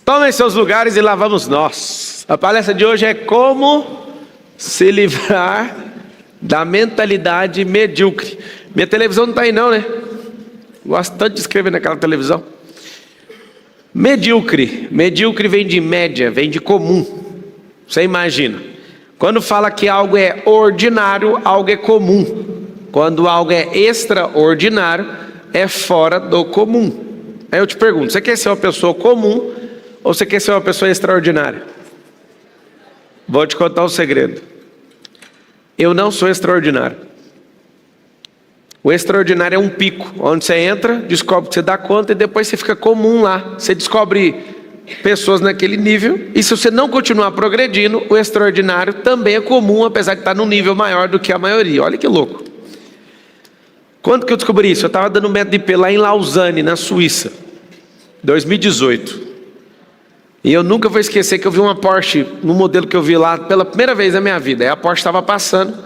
Tomem seus lugares e lá vamos nós. A palestra de hoje é como se livrar da mentalidade medíocre. Minha televisão não está aí não, né? Gosto tanto de escrever naquela televisão. Medíocre. Medíocre vem de média, vem de comum. Você imagina. Quando fala que algo é ordinário, algo é comum. Quando algo é extraordinário, é fora do comum. Aí eu te pergunto, você quer ser uma pessoa comum ou você quer ser uma pessoa extraordinária? Vou te contar um segredo. Eu não sou extraordinário. O extraordinário é um pico, onde você entra, descobre que você dá conta e depois você fica comum lá. Você descobre pessoas naquele nível e se você não continuar progredindo, o extraordinário também é comum, apesar de estar num nível maior do que a maioria. Olha que louco. Quando que eu descobri isso? Eu estava dando método IP lá em Lausanne, na Suíça, 2018. E eu nunca vou esquecer que eu vi uma Porsche, no modelo que eu vi lá, pela primeira vez na minha vida. Aí a Porsche estava passando,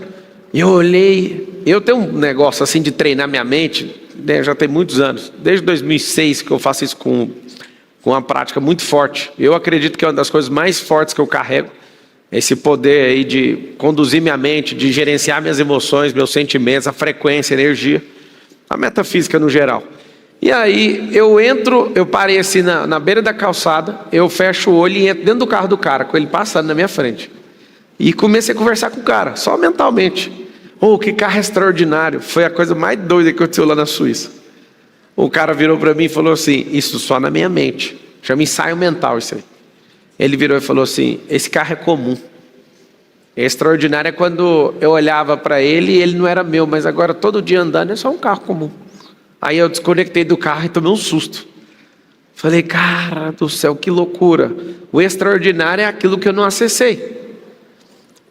e eu olhei. Eu tenho um negócio assim de treinar minha mente, né, já tem muitos anos. Desde 2006 que eu faço isso com uma prática muito forte. Eu acredito que é uma das coisas mais fortes que eu carrego. Esse poder aí de conduzir minha mente, de gerenciar minhas emoções, meus sentimentos, a frequência, a energia, a metafísica no geral. E aí eu parei assim na beira da calçada, eu fecho o olho e entro dentro do carro do cara, com ele passando na minha frente. E comecei a conversar com o cara, só mentalmente. Oh, que carro extraordinário, foi a coisa mais doida que aconteceu lá na Suíça. O cara virou para mim e falou assim, isso só na minha mente, chama ensaio mental isso aí. Ele virou e falou assim, esse carro é comum. Extraordinário é quando eu olhava para ele e ele não era meu, mas agora todo dia andando é só um carro comum. Aí eu desconectei do carro e tomei um susto. Falei, cara do céu, que loucura. O extraordinário é aquilo que eu não acessei.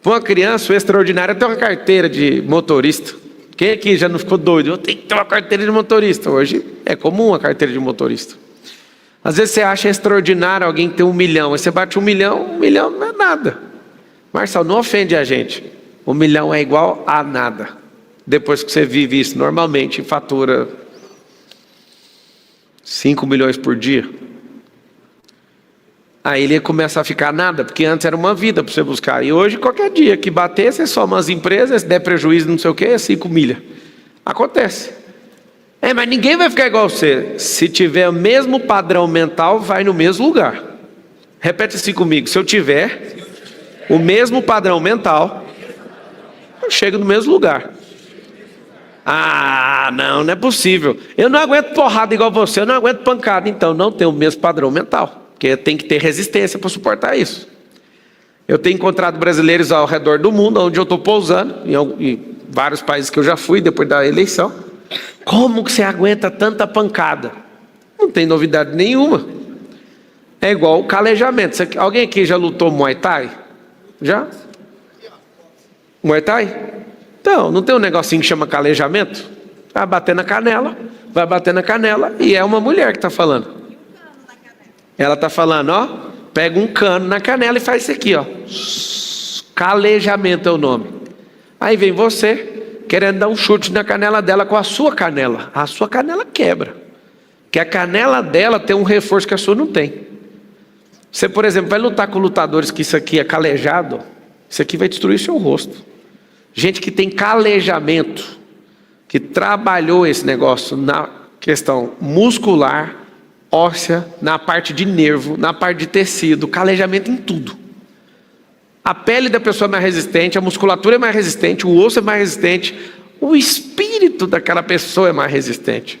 Para uma criança, o extraordinário é ter uma carteira de motorista. Quem aqui já não ficou doido? Eu tenho que ter uma carteira de motorista. Hoje é comum a carteira de motorista. Às vezes você acha extraordinário alguém ter 1 milhão. Aí você bate 1 milhão não é nada. Marcelo, não ofende a gente. 1 milhão é igual a nada. Depois que você vive isso normalmente, fatura 5 milhões por dia. Aí ele começa a ficar nada, porque antes era uma vida para você buscar. E hoje, qualquer dia que bater, você soma as empresas, se der prejuízo, não sei o que, é 5 milhas. Acontece. Mas ninguém vai ficar igual você. Se tiver o mesmo padrão mental, vai no mesmo lugar. Repete assim comigo. Se eu tiver o mesmo padrão mental, eu chego no mesmo lugar. Ah, não é possível. Eu não aguento porrada igual você, eu não aguento pancada. Então não tem o mesmo padrão mental, porque tem que ter resistência para suportar isso. Eu tenho encontrado brasileiros ao redor do mundo, onde eu estou pousando, em vários países que eu já fui depois da eleição. Como que você aguenta tanta pancada? Não tem novidade nenhuma. É igual o calejamento. Alguém aqui já lutou Muay Thai? Já? Muay Thai? Então, não tem um negocinho que chama calejamento? Vai bater na canela e é uma mulher que está falando. Ela está falando, ó, pega um cano na canela e faz isso aqui, ó. Calejamento é o nome. Aí vem você querendo dar um chute na canela dela com a sua canela. A sua canela quebra. Porque a canela dela tem um reforço que a sua não tem. Você, por exemplo, vai lutar com lutadores que isso aqui é calejado, isso aqui vai destruir seu rosto. Gente que tem calejamento, que trabalhou esse negócio na questão muscular, óssea, na parte de nervo, na parte de tecido, calejamento em tudo. A pele da pessoa é mais resistente, a musculatura é mais resistente, o osso é mais resistente, o espírito daquela pessoa é mais resistente.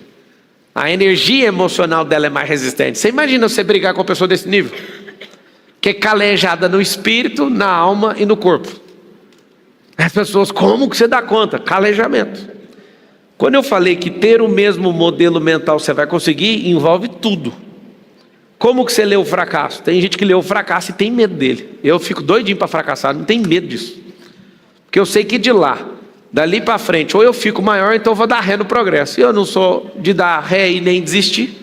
A energia emocional dela é mais resistente. Você imagina você brigar com uma pessoa desse nível? Que é calejada no espírito, na alma e no corpo. As pessoas, como que você dá conta? Calejamento. Quando eu falei que ter o mesmo modelo mental você vai conseguir, envolve tudo. Como que você lê o fracasso? Tem gente que lê o fracasso e tem medo dele. Eu fico doidinho para fracassar, não tenho medo disso. Porque eu sei que de lá, dali para frente, ou eu fico maior, então eu vou dar ré no progresso. E eu não sou de dar ré e nem desistir.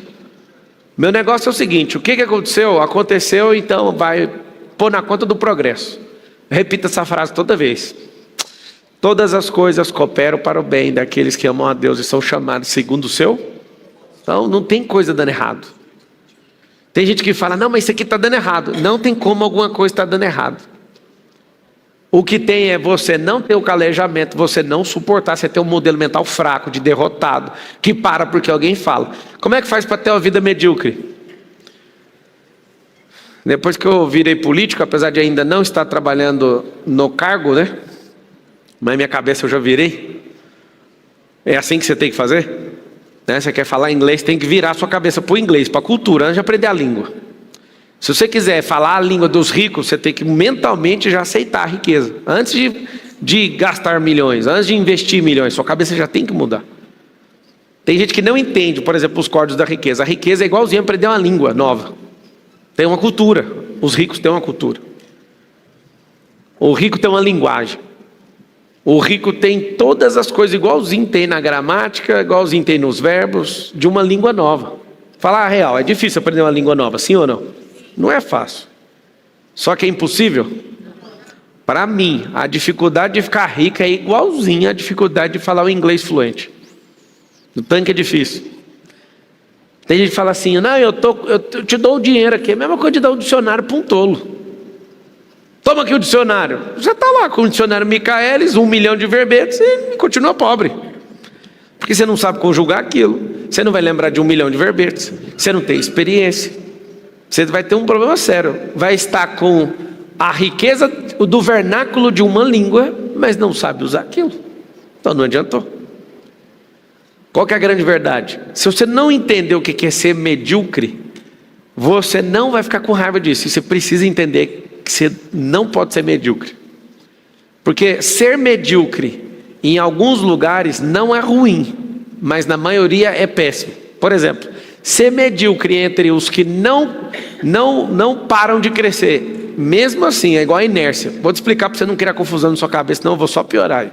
Meu negócio é o seguinte, o que aconteceu? Aconteceu, então vai pôr na conta do progresso. Repita essa frase toda vez. Todas as coisas cooperam para o bem daqueles que amam a Deus e são chamados segundo o seu. Então não tem coisa dando errado. Tem gente que fala, não, mas isso aqui está dando errado. Não tem como alguma coisa estar dando errado. O que tem é você não ter o calejamento, você não suportar, você ter um modelo mental fraco, de derrotado, que para porque alguém fala. Como é que faz para ter uma vida medíocre? Depois que eu virei político, apesar de ainda não estar trabalhando no cargo, né? Mas minha cabeça eu já virei. É assim que você tem que fazer? Né? Você quer falar inglês, tem que virar sua cabeça para o inglês, para a cultura, antes de aprender a língua. Se você quiser falar a língua dos ricos, você tem que mentalmente já aceitar a riqueza. Antes de gastar milhões, antes de investir milhões, sua cabeça já tem que mudar. Tem gente que não entende, por exemplo, os códigos da riqueza. A riqueza é igualzinho a aprender uma língua nova. Tem uma cultura. Os ricos têm uma cultura. O rico tem uma linguagem. O rico tem todas as coisas igualzinho tem na gramática, igualzinho tem nos verbos, de uma língua nova. Falar a real, é difícil aprender uma língua nova, sim ou não? Não é fácil. Só que é impossível? Para mim, a dificuldade de ficar rico é igualzinha à dificuldade de falar o inglês fluente. O tanque é difícil. Tem gente que fala assim, não, eu te dou o dinheiro aqui. É a mesma coisa de dar o dicionário para um tolo. Toma aqui o dicionário. Você está lá com o dicionário Michaelis, 1 milhão de verbetes e continua pobre. Porque você não sabe conjugar aquilo. Você não vai lembrar de 1 milhão de verbetes. Você não tem experiência. Você vai ter um problema sério. Vai estar com a riqueza do vernáculo de uma língua, mas não sabe usar aquilo. Então não adiantou. Qual que é a grande verdade? Se você não entender o que é ser medíocre, você não vai ficar com raiva disso. Você precisa entender que você não pode ser medíocre. Porque ser medíocre em alguns lugares não é ruim, mas na maioria é péssimo. Por exemplo, ser medíocre entre os que não param de crescer, mesmo assim, é igual a inércia. Vou te explicar para você não criar confusão na sua cabeça, não, eu vou só piorar.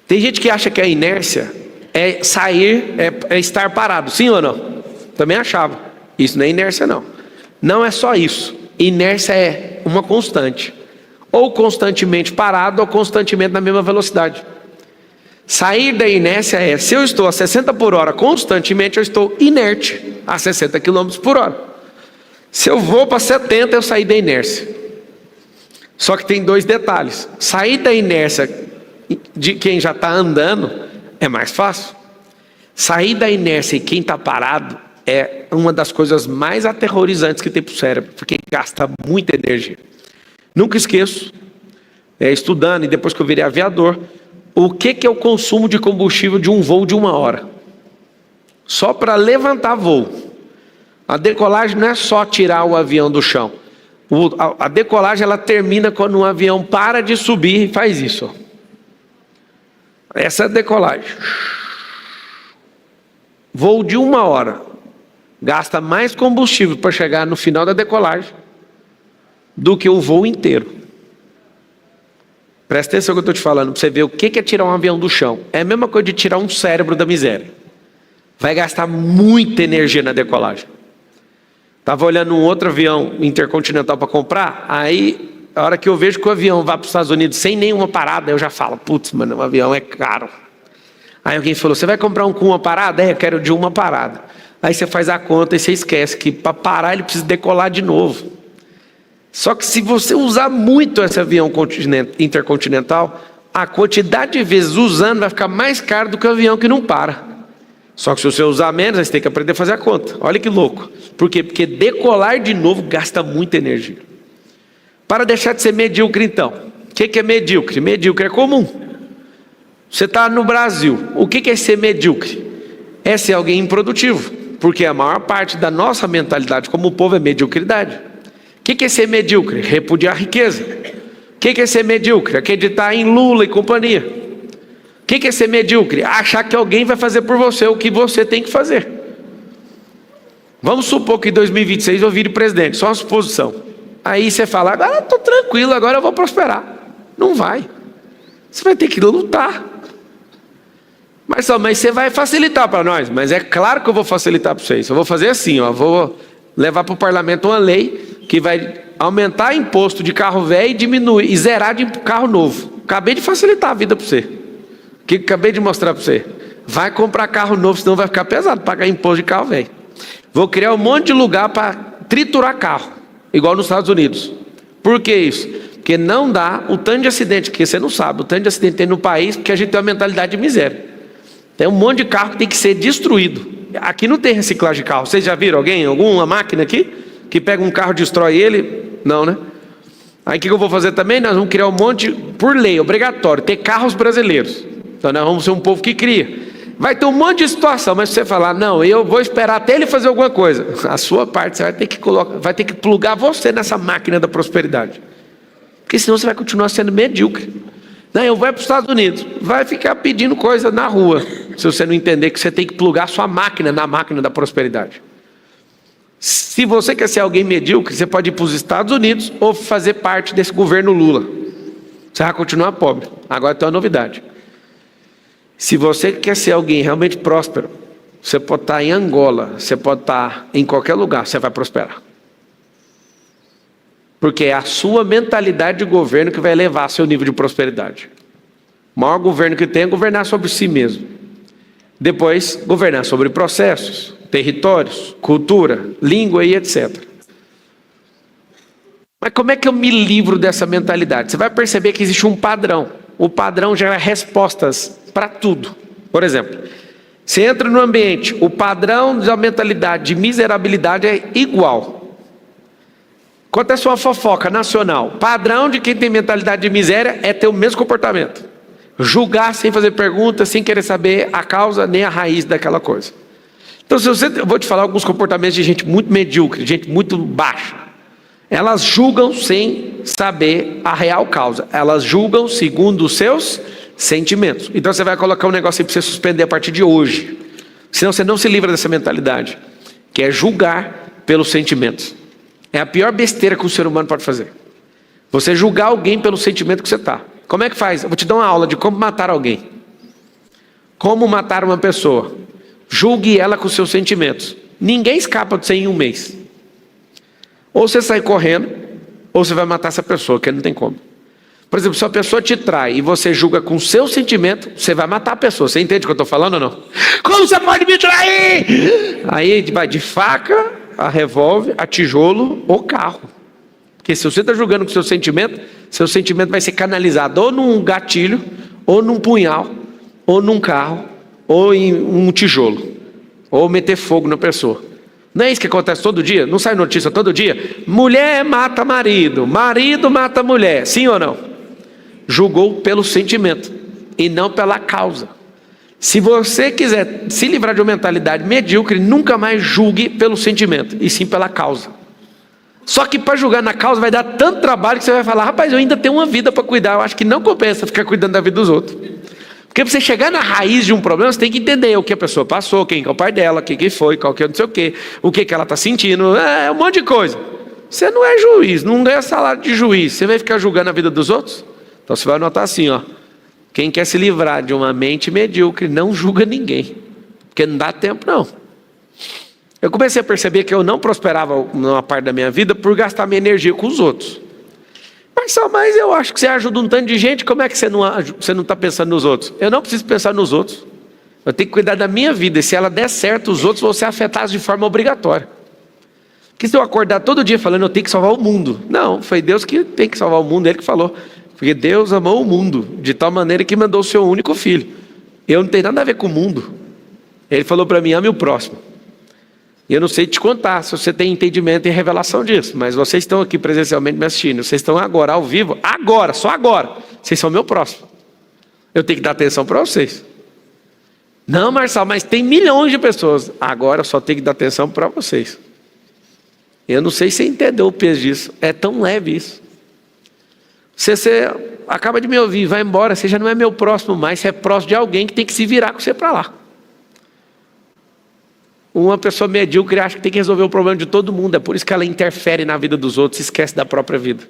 Tem gente que acha que a inércia é sair, é estar parado, sim ou não? Também achava. Isso não é inércia, não. Não é só isso. Inércia é uma constante. Ou constantemente parado, ou constantemente na mesma velocidade. Sair da inércia é, se eu estou a 60 por hora constantemente, eu estou inerte a 60 km por hora. Se eu vou para 70, eu saí da inércia. Só que tem 2 detalhes. Sair da inércia de quem já está andando é mais fácil. Sair da inércia e quem está parado é uma das coisas mais aterrorizantes que tem para o cérebro, porque gasta muita energia. Nunca esqueço, estudando e depois que eu virei aviador, o que é o consumo de combustível de um voo de 1 hora? Só para levantar voo. A decolagem não é só tirar o avião do chão. A decolagem ela termina quando um avião para de subir e faz isso. Ó. Essa é a decolagem. Voo de 1 hora. Gasta mais combustível para chegar no final da decolagem do que o voo inteiro. Presta atenção no que eu estou te falando, para você ver o que é tirar um avião do chão. É a mesma coisa de tirar um cérebro da miséria. Vai gastar muita energia na decolagem. Estava olhando um outro avião intercontinental para comprar, aí a hora que eu vejo que o avião vai para os Estados Unidos sem nenhuma parada, eu já falo, putz, mano, o avião é caro. Aí alguém falou, você vai comprar um com uma parada? Eu quero de uma parada. Aí você faz a conta e você esquece que para parar ele precisa decolar de novo. Só que se você usar muito esse avião intercontinental, a quantidade de vezes usando vai ficar mais caro do que o avião que não para. Só que se você usar menos, você tem que aprender a fazer a conta. Olha que louco. Por quê? Porque decolar de novo gasta muita energia. Para deixar de ser medíocre então. O que é medíocre? Medíocre é comum. Você está no Brasil. O que é ser medíocre? É ser alguém improdutivo. Porque a maior parte da nossa mentalidade como povo é mediocridade. O que é ser medíocre? Repudiar a riqueza. O que é ser medíocre? Acreditar em Lula e companhia. O que é ser medíocre? Achar que alguém vai fazer por você o que você tem que fazer. Vamos supor que em 2026 eu vire presidente, só uma suposição. Aí você fala, agora eu estou tranquilo, agora eu vou prosperar. Não vai. Você vai ter que lutar. Mas você vai facilitar para nós. Mas é claro que eu vou facilitar para vocês. Eu vou fazer assim, ó, vou levar para o parlamento uma lei que vai aumentar imposto de carro velho e diminuir, e zerar de carro novo. Acabei de facilitar a vida para você. O que acabei de mostrar para você? Vai comprar carro novo, senão vai ficar pesado pagar imposto de carro velho. Vou criar um monte de lugar para triturar carro, igual nos Estados Unidos. Por que isso? Porque não dá o tanto de acidente, que você não sabe, o tanto de acidente tem no país, porque a gente tem uma mentalidade de miséria. Tem um monte de carro que tem que ser destruído. Aqui não tem reciclagem de carro. Vocês já viram alguém, alguma máquina aqui, que pega um carro e destrói ele? Não, né? Aí o que eu vou fazer também? Nós vamos criar um monte, por lei, obrigatório, ter carros brasileiros. Então nós vamos ser um povo que cria. Vai ter um monte de situação, mas se você falar, não, eu vou esperar até ele fazer alguma coisa, a sua parte você vai ter que plugar você nessa máquina da prosperidade. Porque senão você vai continuar sendo medíocre. Não, eu vou para os Estados Unidos, vai ficar pedindo coisa na rua, se você não entender que você tem que plugar sua máquina na máquina da prosperidade. Se você quer ser alguém medíocre, você pode ir para os Estados Unidos ou fazer parte desse governo Lula. Você vai continuar pobre. Agora tem uma novidade. Se você quer ser alguém realmente próspero, você pode estar em Angola, você pode estar em qualquer lugar, você vai prosperar. Porque é a sua mentalidade de governo que vai elevar seu nível de prosperidade. O maior governo que tem é governar sobre si mesmo. Depois, governar sobre processos, territórios, cultura, língua e etc. Mas como é que eu me livro dessa mentalidade? Você vai perceber que existe um padrão. O padrão gera respostas para tudo. Por exemplo, você entra no ambiente, o padrão da mentalidade de miserabilidade é igual. Acontece uma fofoca nacional. Padrão de quem tem mentalidade de miséria é ter o mesmo comportamento. Julgar sem fazer perguntas, sem querer saber a causa nem a raiz daquela coisa. Então, eu vou te falar alguns comportamentos de gente muito medíocre, gente muito baixa. Elas julgam sem saber a real causa. Elas julgam segundo os seus sentimentos. Então você vai colocar um negócio aí para você suspender a partir de hoje. Senão você não se livra dessa mentalidade, que é julgar pelos sentimentos. É a pior besteira que o ser humano pode fazer. Você julgar alguém pelo sentimento que você está. Como é que faz? Eu vou te dar uma aula de como matar alguém. Como matar uma pessoa. Julgue ela com os seus sentimentos. Ninguém escapa de você em um mês. Ou você sai correndo, ou você vai matar essa pessoa, que não tem como. Por exemplo, se a pessoa te trai e você julga com o seu sentimento, você vai matar a pessoa. Você entende o que eu estou falando ou não? Como você pode me trair? Aí vai de faca, a revólver, a tijolo ou carro. Porque se você está julgando com o seu sentimento vai ser canalizado ou num gatilho, ou num punhal, ou num carro, ou em um tijolo, ou meter fogo na pessoa. Não é isso que acontece todo dia? Não sai notícia todo dia? Mulher mata marido, marido mata mulher, sim ou não? Julgou pelo sentimento e não pela causa. Se você quiser se livrar de uma mentalidade medíocre, nunca mais julgue pelo sentimento, e sim pela causa. Só que para julgar na causa vai dar tanto trabalho que você vai falar, rapaz, eu ainda tenho uma vida para cuidar, eu acho que não compensa ficar cuidando da vida dos outros. Porque para você chegar na raiz de um problema, você tem que entender o que a pessoa passou, quem é o pai dela, quem que foi, qual que é não sei o que ela está sentindo, um monte de coisa. Você não é juiz, não ganha salário de juiz, você vai ficar julgando a vida dos outros? Então você vai anotar assim, ó. Quem quer se livrar de uma mente medíocre não julga ninguém, porque não dá tempo não. Eu comecei a perceber que eu não prosperava numa parte da minha vida por gastar minha energia com os outros. Mas eu acho que você ajuda um tanto de gente, como é que você não está pensando nos outros? Eu não preciso pensar nos outros. Eu tenho que cuidar da minha vida, e se ela der certo, os outros vão ser afetados de forma obrigatória. Porque se eu acordar todo dia falando, eu tenho que salvar o mundo. Não, foi Deus que tem que salvar o mundo, Ele que falou. Porque Deus amou o mundo, de tal maneira que mandou o seu único filho. Eu não tenho nada a ver com o mundo. Ele falou para mim, ame o próximo. E eu não sei te contar se você tem entendimento e revelação disso, mas vocês estão aqui presencialmente me assistindo, vocês estão agora ao vivo, agora, só agora, vocês são meu próximo. Eu tenho que dar atenção para vocês. Não, Marçal, mas tem milhões de pessoas. Agora eu só tenho que dar atenção para vocês. Eu não sei se você entendeu o peso disso, é tão leve isso. Você acaba de me ouvir, vai embora, você já não é meu próximo mais, você é próximo de alguém que tem que se virar com você para lá. Uma pessoa medíocre acha que tem que resolver o problema de todo mundo, é por isso que ela interfere na vida dos outros e esquece da própria vida.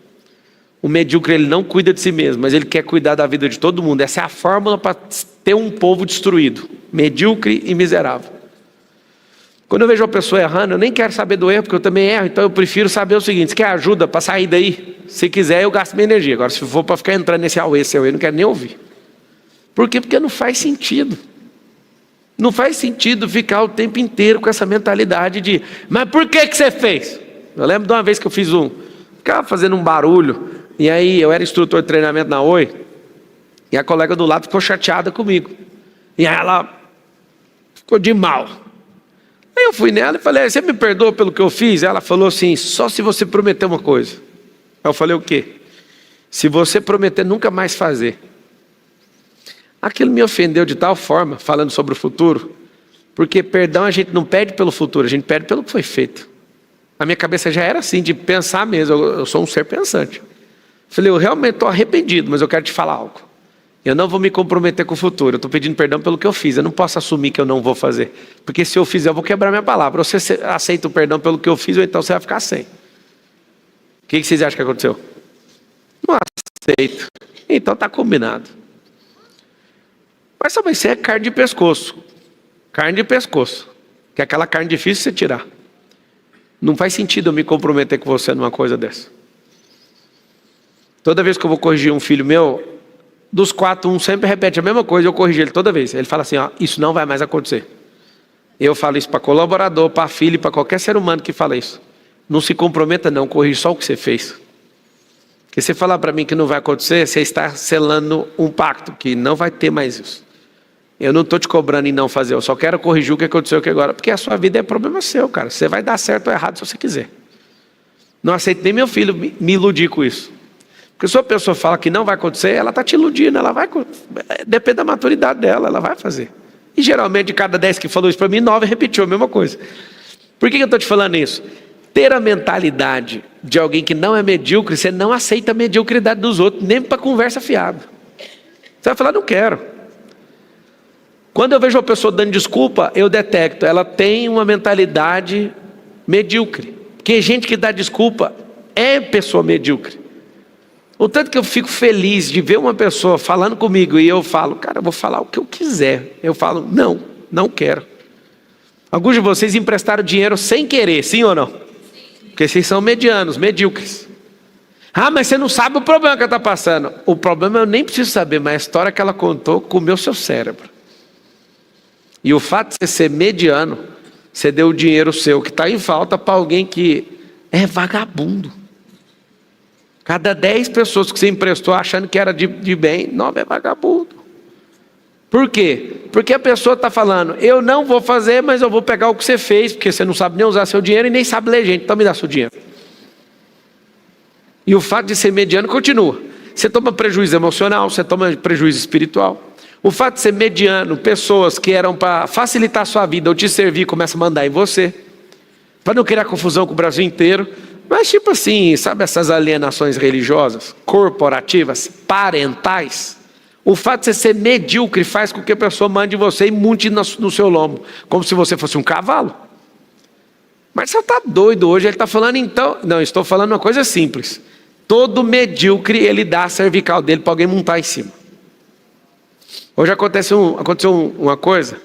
O medíocre, ele não cuida de si mesmo, mas ele quer cuidar da vida de todo mundo. Essa é a fórmula para ter um povo destruído, medíocre e miserável. Quando eu vejo uma pessoa errando, eu nem quero saber do erro, porque eu também erro, então eu prefiro saber o seguinte: você quer ajuda para sair daí? Se quiser, eu gasto minha energia. Agora, se for para ficar entrando nesse auê, eu não quero nem ouvir. Por quê? Porque não faz sentido. Não faz sentido ficar o tempo inteiro com essa mentalidade de, mas por que você fez? Eu lembro de uma vez que eu ficava fazendo um barulho, e aí eu era instrutor de treinamento na Oi, e a colega do lado ficou chateada comigo. E aí ela ficou de mal. Aí eu fui nela e falei, você me perdoa pelo que eu fiz? Ela falou assim, só se você prometer uma coisa. Aí eu falei, o quê? Se você prometer nunca mais fazer. Aquilo me ofendeu de tal forma, falando sobre o futuro, porque perdão a gente não pede pelo futuro, a gente pede pelo que foi feito. A minha cabeça já era assim, de pensar mesmo, eu sou um ser pensante. Falei, eu realmente estou arrependido, mas eu quero te falar algo. Eu não vou me comprometer com o futuro, eu estou pedindo perdão pelo que eu fiz, eu não posso assumir que eu não vou fazer. Porque se eu fizer, eu vou quebrar minha palavra. Ou você aceita o perdão pelo que eu fiz, ou então você vai ficar sem. O que vocês acham que aconteceu? Não aceito. Então está combinado. Mas sabe, isso é carne de pescoço. Carne de pescoço. Que é aquela carne difícil de você tirar. Não faz sentido eu me comprometer com você numa coisa dessa. Toda vez que eu vou corrigir um filho meu, dos 4, um sempre repete a mesma coisa, eu corrijo ele toda vez. Ele fala assim, ó, isso não vai mais acontecer. Eu falo isso para colaborador, para filho, para qualquer ser humano que fala isso. Não se comprometa não, corrija só o que você fez. Porque se você falar para mim que não vai acontecer, você está selando um pacto, que não vai ter mais isso. Eu não estou te cobrando em não fazer, eu só quero corrigir o que aconteceu aqui agora, porque a sua vida é problema seu, cara. Você vai dar certo ou errado se você quiser. Não aceito nem meu filho me iludir com isso. Porque se a pessoa fala que não vai acontecer, ela está te iludindo, depende da maturidade dela, ela vai fazer. E geralmente de cada 10 que falou isso para mim, 9 repetiu a mesma coisa. Por que eu estou te falando isso? Ter a mentalidade de alguém que não é medíocre, você não aceita a mediocridade dos outros, nem para conversa fiada. Você vai falar, não quero. Quando eu vejo uma pessoa dando desculpa, eu detecto, ela tem uma mentalidade medíocre. Porque gente que dá desculpa é pessoa medíocre. O tanto que eu fico feliz de ver uma pessoa falando comigo e eu falo, cara, eu vou falar o que eu quiser. Eu falo, não quero. Alguns de vocês emprestaram dinheiro sem querer, sim ou não? Porque vocês são medianos, medíocres. Ah, mas você não sabe o problema que ela está passando. O problema eu nem preciso saber, mas a história que ela contou comeu seu cérebro. E o fato de você ser mediano, você deu o dinheiro seu que está em falta para alguém que é vagabundo. Cada 10 pessoas que você emprestou achando que era de bem, 9 é vagabundo. Por quê? Porque a pessoa está falando, eu não vou fazer, mas eu vou pegar o que você fez, porque você não sabe nem usar seu dinheiro e nem sabe ler gente, então me dá seu dinheiro. E o fato de ser mediano continua. Você toma prejuízo emocional, você toma prejuízo espiritual. O fato de ser mediano, pessoas que eram para facilitar a sua vida ou te servir, começam a mandar em você. Para não criar confusão com o Brasil inteiro. Mas tipo assim, sabe essas alienações religiosas, corporativas, parentais? O fato de você ser medíocre faz com que a pessoa mande em você e monte no seu lombo. Como se você fosse um cavalo. Mas você está doido hoje, ele está falando então... Não, estou falando uma coisa simples. Todo medíocre, ele dá a cervical dele para alguém montar em cima. Hoje aconteceu uma coisa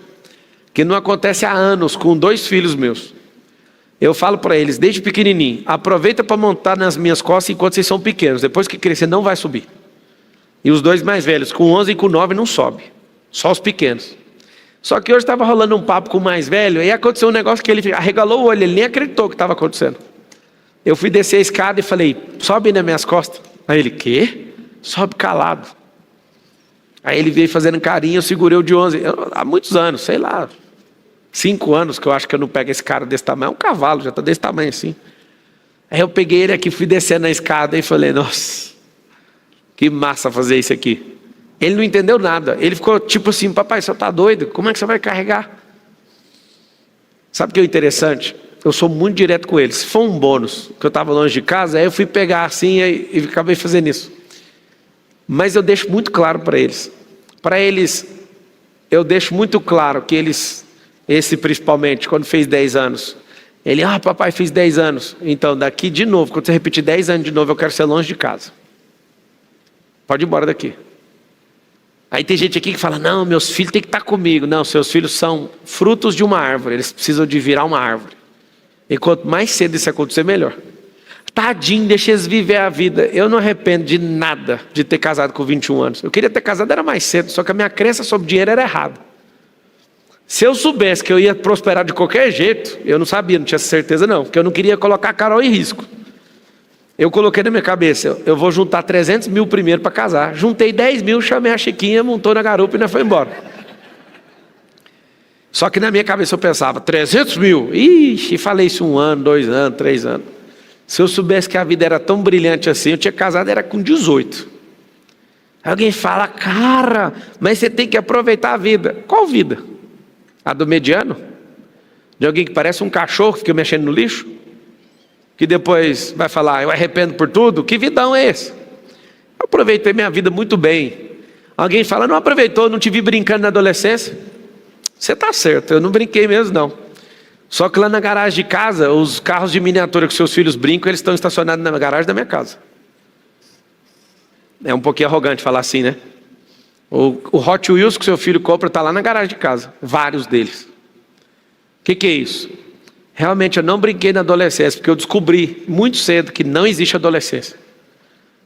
que não acontece há anos com 2 filhos meus. Eu falo para eles, desde pequenininho, aproveita para montar nas minhas costas enquanto vocês são pequenos. Depois que crescer, não vai subir. E os 2 mais velhos, com 11 e com 9, não sobe. Só os pequenos. Só que hoje estava rolando um papo com o mais velho, e aconteceu um negócio que ele arregalou o olho, ele nem acreditou que estava acontecendo. Eu fui descer a escada e falei, sobe nas minhas costas. Aí ele, quê? Sobe calado. Aí ele veio fazendo carinho, eu segurei o de 11, há muitos anos, sei lá, 5 anos que eu acho que eu não pego esse cara desse tamanho, é um cavalo, já está desse tamanho assim. Aí eu peguei ele aqui, fui descendo na escada e falei, nossa, que massa fazer isso aqui. Ele não entendeu nada, ele ficou tipo assim, papai, você está doido? Como é que você vai carregar? Sabe o que é interessante? Eu sou muito direto com ele. Se for um bônus, que eu estava longe de casa, aí eu fui pegar assim e acabei fazendo isso. Mas eu deixo muito claro para eles. Para eles, eu deixo muito claro que eles, esse principalmente, quando fez 10 anos, ele, papai, fiz 10 anos. Então, daqui de novo, quando você repetir 10 anos de novo, eu quero ser longe de casa. Pode ir embora daqui. Aí tem gente aqui que fala, não, meus filhos têm que estar comigo. Não, seus filhos são frutos de uma árvore, eles precisam de virar uma árvore. E quanto mais cedo isso acontecer, melhor. Tadinho, deixa eles viver a vida. Eu não arrependo de nada de ter casado com 21 anos. Eu queria ter casado era mais cedo, só que a minha crença sobre dinheiro era errada. Se eu soubesse que eu ia prosperar de qualquer jeito, eu não sabia, não tinha certeza não, porque eu não queria colocar a Carol em risco. Eu coloquei na minha cabeça, eu vou juntar 300 mil primeiro para casar. Juntei 10 mil, chamei a Chiquinha, montou na garupa e nós foi embora. Só que na minha cabeça eu pensava, 300 mil? Ixi, falei isso 1 ano, 2 anos, 3 anos. Se eu soubesse que a vida era tão brilhante assim, eu tinha casado, era com 18. Alguém fala, cara, mas você tem que aproveitar a vida. Qual vida? A do mediano? De alguém que parece um cachorro que fica mexendo no lixo? Que depois vai falar, eu arrependo por tudo? Que vidão é esse? Eu aproveitei minha vida muito bem. Alguém fala, não aproveitou, não te vi brincando na adolescência? Você está certo, eu não brinquei mesmo não. Só que lá na garagem de casa, os carros de miniatura que seus filhos brincam, eles estão estacionados na garagem da minha casa. É um pouquinho arrogante falar assim, né? O Hot Wheels que seu filho compra está lá na garagem de casa. Vários deles. O que é isso? Realmente eu não brinquei na adolescência, porque eu descobri muito cedo que não existe adolescência.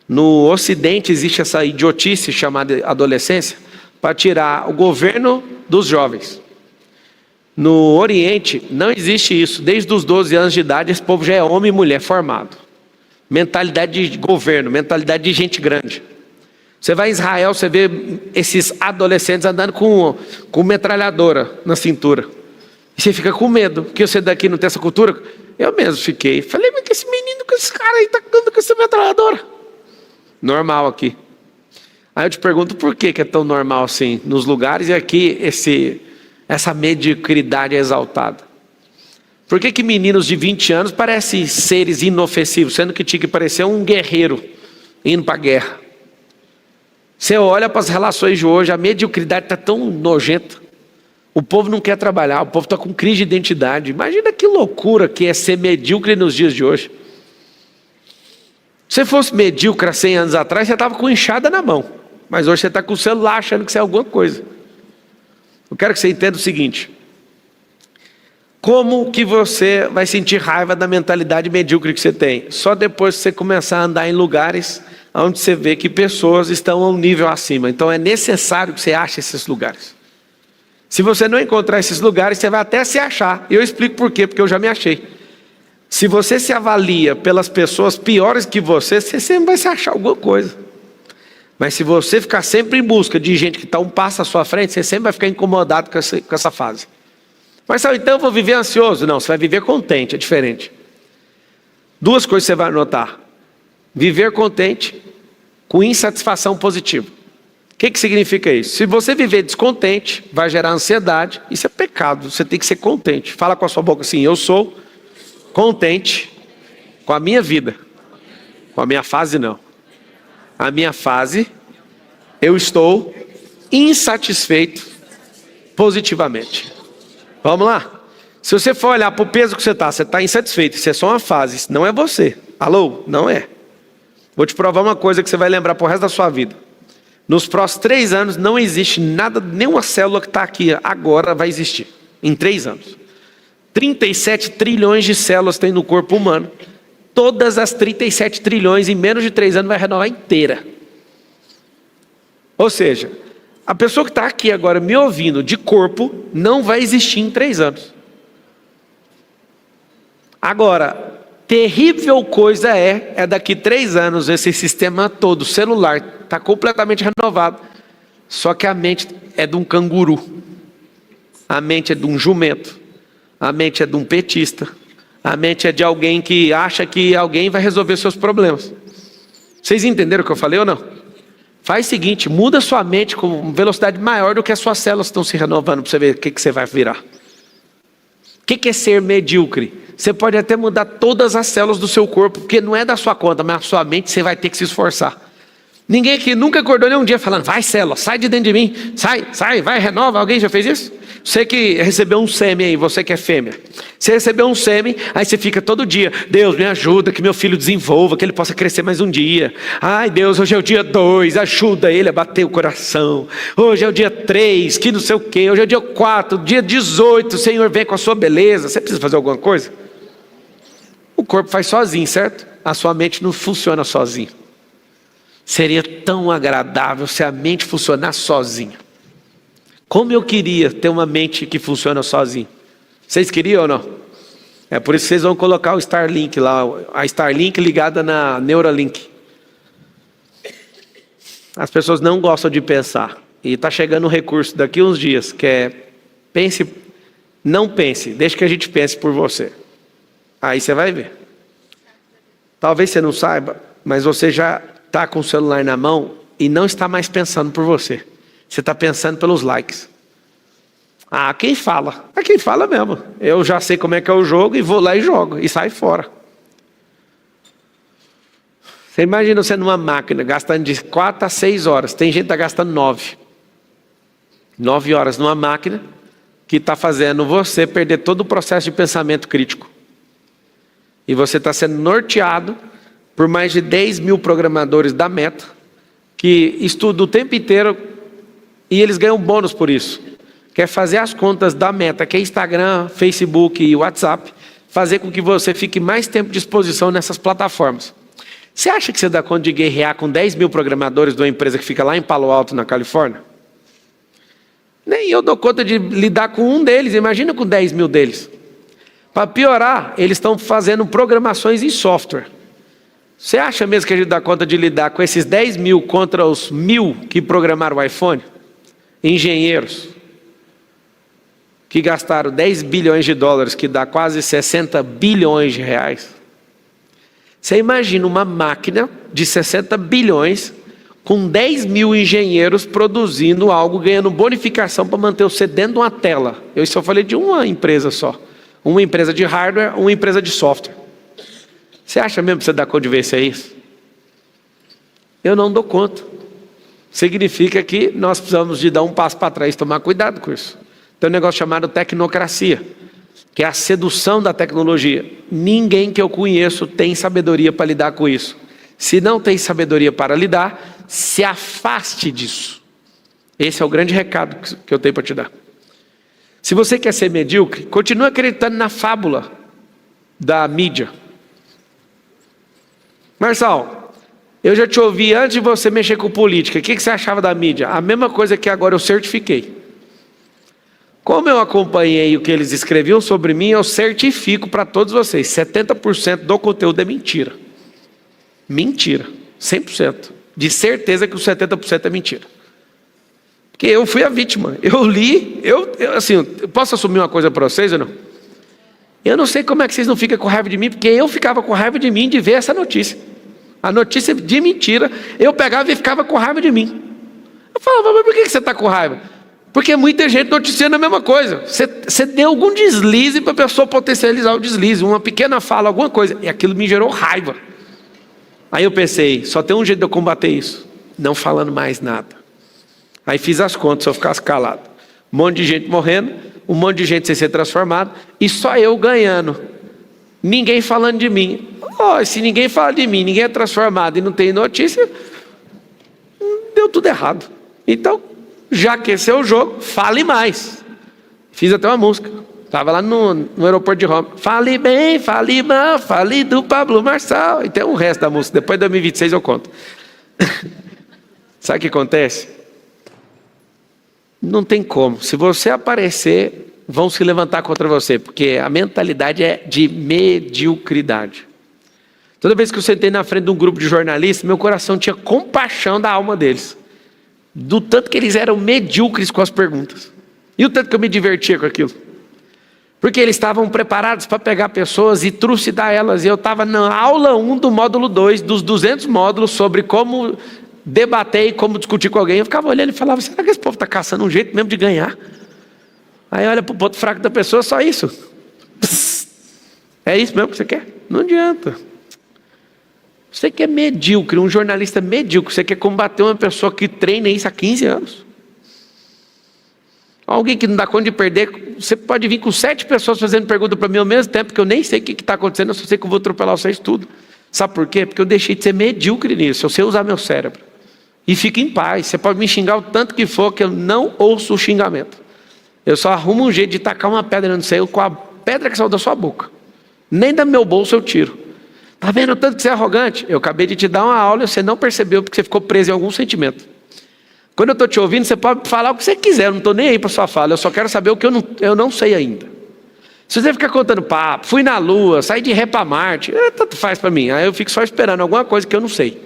No Ocidente existe essa idiotice chamada adolescência para tirar o governo dos jovens. No Oriente não existe isso. Desde os 12 anos de idade esse povo já é homem e mulher formado. Mentalidade de governo, mentalidade de gente grande. Você vai em Israel, você vê esses adolescentes andando com metralhadora na cintura. E você fica com medo, porque você daqui não tem essa cultura. Eu mesmo fiquei. Falei, mas que esse menino, com esse cara aí tá andando com essa metralhadora? Normal aqui. Aí eu te pergunto por que é tão normal assim nos lugares e aqui essa mediocridade é exaltada? Por que meninos de 20 anos parecem seres inofensivos, sendo que tinha que parecer um guerreiro indo para a guerra? Você olha para as relações de hoje, a mediocridade está tão nojenta. O povo não quer trabalhar, o povo está com crise de identidade. Imagina que loucura que é ser medíocre nos dias de hoje. Se você fosse medíocre há 100 anos atrás, você estava com enxada na mão. Mas hoje você está com o celular achando que você é alguma coisa. Eu quero que você entenda o seguinte. Como que você vai sentir raiva da mentalidade medíocre que você tem? Só depois que você começar a andar em lugares onde você vê que pessoas estão a um nível acima. Então é necessário que você ache esses lugares. Se você não encontrar esses lugares, você vai até se achar. E eu explico por quê, porque eu já me achei. Se você se avalia pelas pessoas piores que você sempre vai se achar alguma coisa. Mas se você ficar sempre em busca de gente que está um passo à sua frente, você sempre vai ficar incomodado com essa fase. Mas então eu vou viver ansioso? Não, você vai viver contente, é diferente. 2 coisas você vai notar. Viver contente com insatisfação positiva. O que significa isso? Se você viver descontente, vai gerar ansiedade. Isso é pecado, você tem que ser contente. Fala com a sua boca assim, eu sou contente com a minha vida. Com a minha fase não. A minha fase, eu estou insatisfeito positivamente. Vamos lá? Se você for olhar para o peso que você está insatisfeito, isso é só uma fase, isso não é você. Alô? Não é. Vou te provar uma coisa que você vai lembrar para o resto da sua vida. Nos próximos 3 anos não existe nada, nenhuma célula que está aqui agora vai existir. Em 3 anos. 37 trilhões de células tem no corpo humano. Todas as 37 trilhões em menos de 3 anos vai renovar inteira. Ou seja, a pessoa que está aqui agora me ouvindo de corpo não vai existir em 3 anos. Agora, terrível coisa é daqui 3 anos esse sistema todo, celular, está completamente renovado. Só que a mente é de um canguru. A mente é de um jumento. A mente é de um petista. A mente é de alguém que acha que alguém vai resolver seus problemas. Vocês entenderam o que eu falei ou não? Faz o seguinte, muda sua mente com velocidade maior do que as suas células estão se renovando para você ver o que você vai virar. O que é ser medíocre? Você pode até mudar todas as células do seu corpo, porque não é da sua conta, mas a sua mente você vai ter que se esforçar. Ninguém aqui nunca acordou nem um dia falando, vai célula, sai de dentro de mim, sai, vai, renova. Alguém já fez isso? Você que recebeu um sêmen aí, você que é fêmea. Você recebeu um sêmen, aí você fica todo dia, Deus me ajuda, que meu filho desenvolva, que ele possa crescer mais um dia. Ai Deus, hoje é o dia 2, ajuda ele a bater o coração. Hoje é o dia 3, que não sei o quê. Hoje é o dia 4, dia 18, o Senhor vem com a sua beleza. Você precisa fazer alguma coisa? O corpo faz sozinho, certo? A sua mente não funciona sozinha. Seria tão agradável se a mente funcionasse sozinha. Como eu queria ter uma mente que funciona sozinha. Vocês queriam ou não? É por isso que vocês vão colocar o Starlink lá, a Starlink ligada na Neuralink. As pessoas não gostam de pensar. E está chegando um recurso daqui uns dias, que é pense, não pense, deixe que a gente pense por você. Aí você vai ver. Talvez você não saiba, mas você já está com o celular na mão e não está mais pensando por você. Você está pensando pelos likes. Ah, quem fala? É quem fala mesmo. Eu já sei como é que é o jogo e vou lá e jogo. E sai fora. Você imagina você numa máquina gastando de 4 a 6 horas. Tem gente que está gastando 9. 9 horas numa máquina que está fazendo você perder todo o processo de pensamento crítico. E você está sendo norteado por mais de 10 mil programadores da Meta que estudam o tempo inteiro e eles ganham bônus por isso. Quer fazer as contas da Meta, que é Instagram, Facebook e WhatsApp, fazer com que você fique mais tempo de exposição nessas plataformas. Você acha que você dá conta de guerrear com 10 mil programadores de uma empresa que fica lá em Palo Alto, na Califórnia? Nem eu dou conta de lidar com um deles, imagina com 10 mil deles. Para piorar, eles estão fazendo programações em software. Você acha mesmo que a gente dá conta de lidar com esses 10 mil contra os 1.000 que programaram o iPhone? Engenheiros que gastaram 10 bilhões de dólares, que dá quase 60 bilhões de reais. Você imagina uma máquina de 60 bilhões com 10 mil engenheiros produzindo algo, ganhando bonificação para manter você dentro de uma tela. Eu só falei de uma empresa só. Uma empresa de hardware, uma empresa de software. Você acha mesmo que você dá conta de vencer isso? Eu não dou conta. Significa que nós precisamos de dar um passo para trás e tomar cuidado com isso. Tem um negócio chamado tecnocracia, que é a sedução da tecnologia. Ninguém que eu conheço tem sabedoria para lidar com isso. Se não tem sabedoria para lidar, se afaste disso. Esse é o grande recado que eu tenho para te dar. Se você quer ser medíocre, continue acreditando na fábula da mídia. Marçal, eu já te ouvi antes de você mexer com política. O que você achava da mídia? A mesma coisa que agora eu certifiquei. Como eu acompanhei o que eles escreviam sobre mim, eu certifico para todos vocês. 70% do conteúdo é mentira. Mentira. 100%. De certeza que os 70% é mentira. Porque eu fui a vítima. Eu li, eu posso assumir uma coisa para vocês ou não? Eu não sei como é que vocês não ficam com raiva de mim, porque eu ficava com raiva de mim de ver essa notícia. A notícia de mentira, eu pegava e ficava com raiva de mim. Eu falava, mas por que você está com raiva? Porque muita gente noticiando a mesma coisa. Você deu algum deslize para a pessoa potencializar o deslize, uma pequena fala, alguma coisa, e aquilo me gerou raiva. Aí eu pensei, só tem um jeito de eu combater isso, não falando mais nada. Aí fiz as contas, se eu ficasse calado. Um monte de gente morrendo, um monte de gente sem ser transformado, e só eu ganhando. Ninguém falando de mim. Se ninguém fala de mim, ninguém é transformado e não tem notícia, deu tudo errado. Então, já que esse é o jogo, fale mais. Fiz até uma música. Estava lá no aeroporto de Roma. Fale bem, fale mal, fale do Pablo Marçal. E tem o resto da música. Depois de 2026 eu conto. Sabe o que acontece? Não tem como. Se você aparecer, vão se levantar contra você. Porque a mentalidade é de mediocridade. Toda vez que eu sentei na frente de um grupo de jornalistas, meu coração tinha compaixão da alma deles. Do tanto que eles eram medíocres com as perguntas. E o tanto que eu me divertia com aquilo. Porque eles estavam preparados para pegar pessoas e trucidar elas. E eu estava na aula 1 do módulo 2, dos 200 módulos, sobre como debater e como discutir com alguém. Eu ficava olhando e falava, será que esse povo está caçando um jeito mesmo de ganhar? Aí olha para o ponto fraco da pessoa, só isso. Psst. É isso mesmo que você quer? Não adianta. Você que é medíocre, um jornalista medíocre, você quer combater uma pessoa que treina isso há 15 anos. Alguém que não dá conta de perder, você pode vir com 7 pessoas fazendo pergunta para mim ao mesmo tempo, que eu nem sei o que está acontecendo, eu só sei que eu vou atropelar vocês tudo. Sabe por quê? Porque eu deixei de ser medíocre nisso, eu sei usar meu cérebro. E fique em paz, você pode me xingar o tanto que for, que eu não ouço o xingamento. Eu só arrumo um jeito de tacar uma pedra no céu com a pedra que saiu da sua boca. Nem do meu bolso eu tiro. Está vendo o tanto que você é arrogante? Eu acabei de te dar uma aula e você não percebeu porque você ficou preso em algum sentimento. Quando eu estou te ouvindo, você pode falar o que você quiser, eu não estou nem aí para sua fala, eu só quero saber o que eu não sei ainda. Se você ficar contando papo, fui na Lua, saí de ré para Marte, tanto faz para mim, aí eu fico só esperando alguma coisa que eu não sei.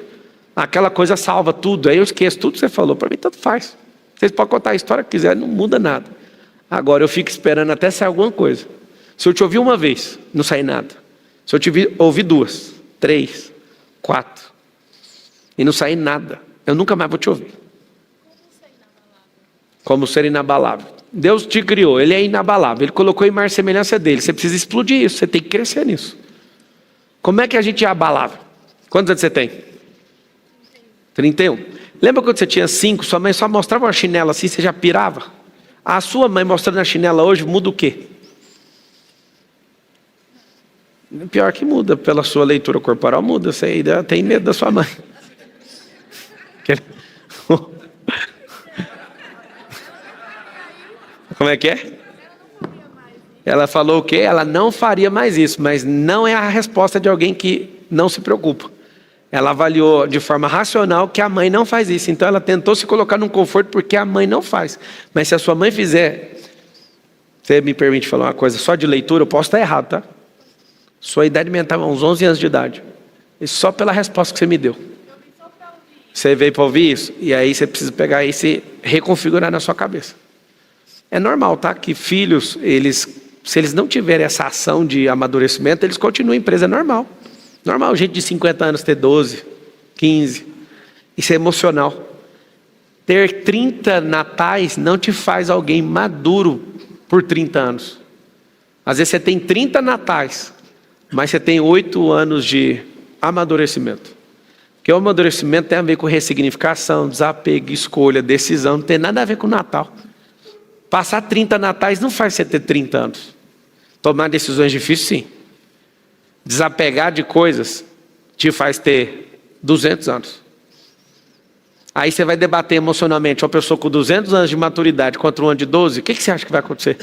Aquela coisa salva tudo, aí eu esqueço tudo que você falou, para mim tanto faz. Vocês podem contar a história que quiser, não muda nada. Agora eu fico esperando até sair alguma coisa. Se eu te ouvir uma vez, não sai nada. Se eu te ouvir 2, 3, 4, e não sair nada, eu nunca mais vou te ouvir. Como ser inabalável. Deus te criou, Ele é inabalável. Ele colocou em imagem e semelhança dele. Você precisa explodir isso, você tem que crescer nisso. Como é que a gente é abalável? Quantos anos você tem? 31. Lembra quando você tinha 5, sua mãe só mostrava uma chinela assim, você já pirava? A sua mãe mostrando a chinela hoje muda o quê? Pior que muda, pela sua leitura corporal muda. Você ainda tem medo da sua mãe. Como é que é? Ela falou o quê? Ela não faria mais isso, mas não é a resposta de alguém que não se preocupa. Ela avaliou de forma racional que a mãe não faz isso, então ela tentou se colocar num conforto porque a mãe não faz. Mas se a sua mãe fizer, você me permite falar uma coisa, só de leitura eu posso estar errado, tá? Sua idade mental é uns 11 anos de idade, e só pela resposta que você me deu. Você veio para ouvir isso, e aí você precisa pegar e se reconfigurar na sua cabeça. É normal, tá? Que filhos, se eles não tiverem essa ação de amadurecimento, eles continuam em empresa, é normal. Normal, gente de 50 anos ter 12, 15. Isso é emocional. Ter 30 natais não te faz alguém maduro por 30 anos. Às vezes você tem 30 natais, mas você tem 8 anos de amadurecimento. Porque o amadurecimento tem a ver com ressignificação, desapego, escolha, decisão, não tem nada a ver com o Natal. Passar 30 natais não faz você ter 30 anos. Tomar decisões difíceis, sim. Desapegar de coisas te faz ter 200 anos. Aí você vai debater emocionalmente uma pessoa com 200 anos de maturidade contra um ano de 12, o que você acha que vai acontecer?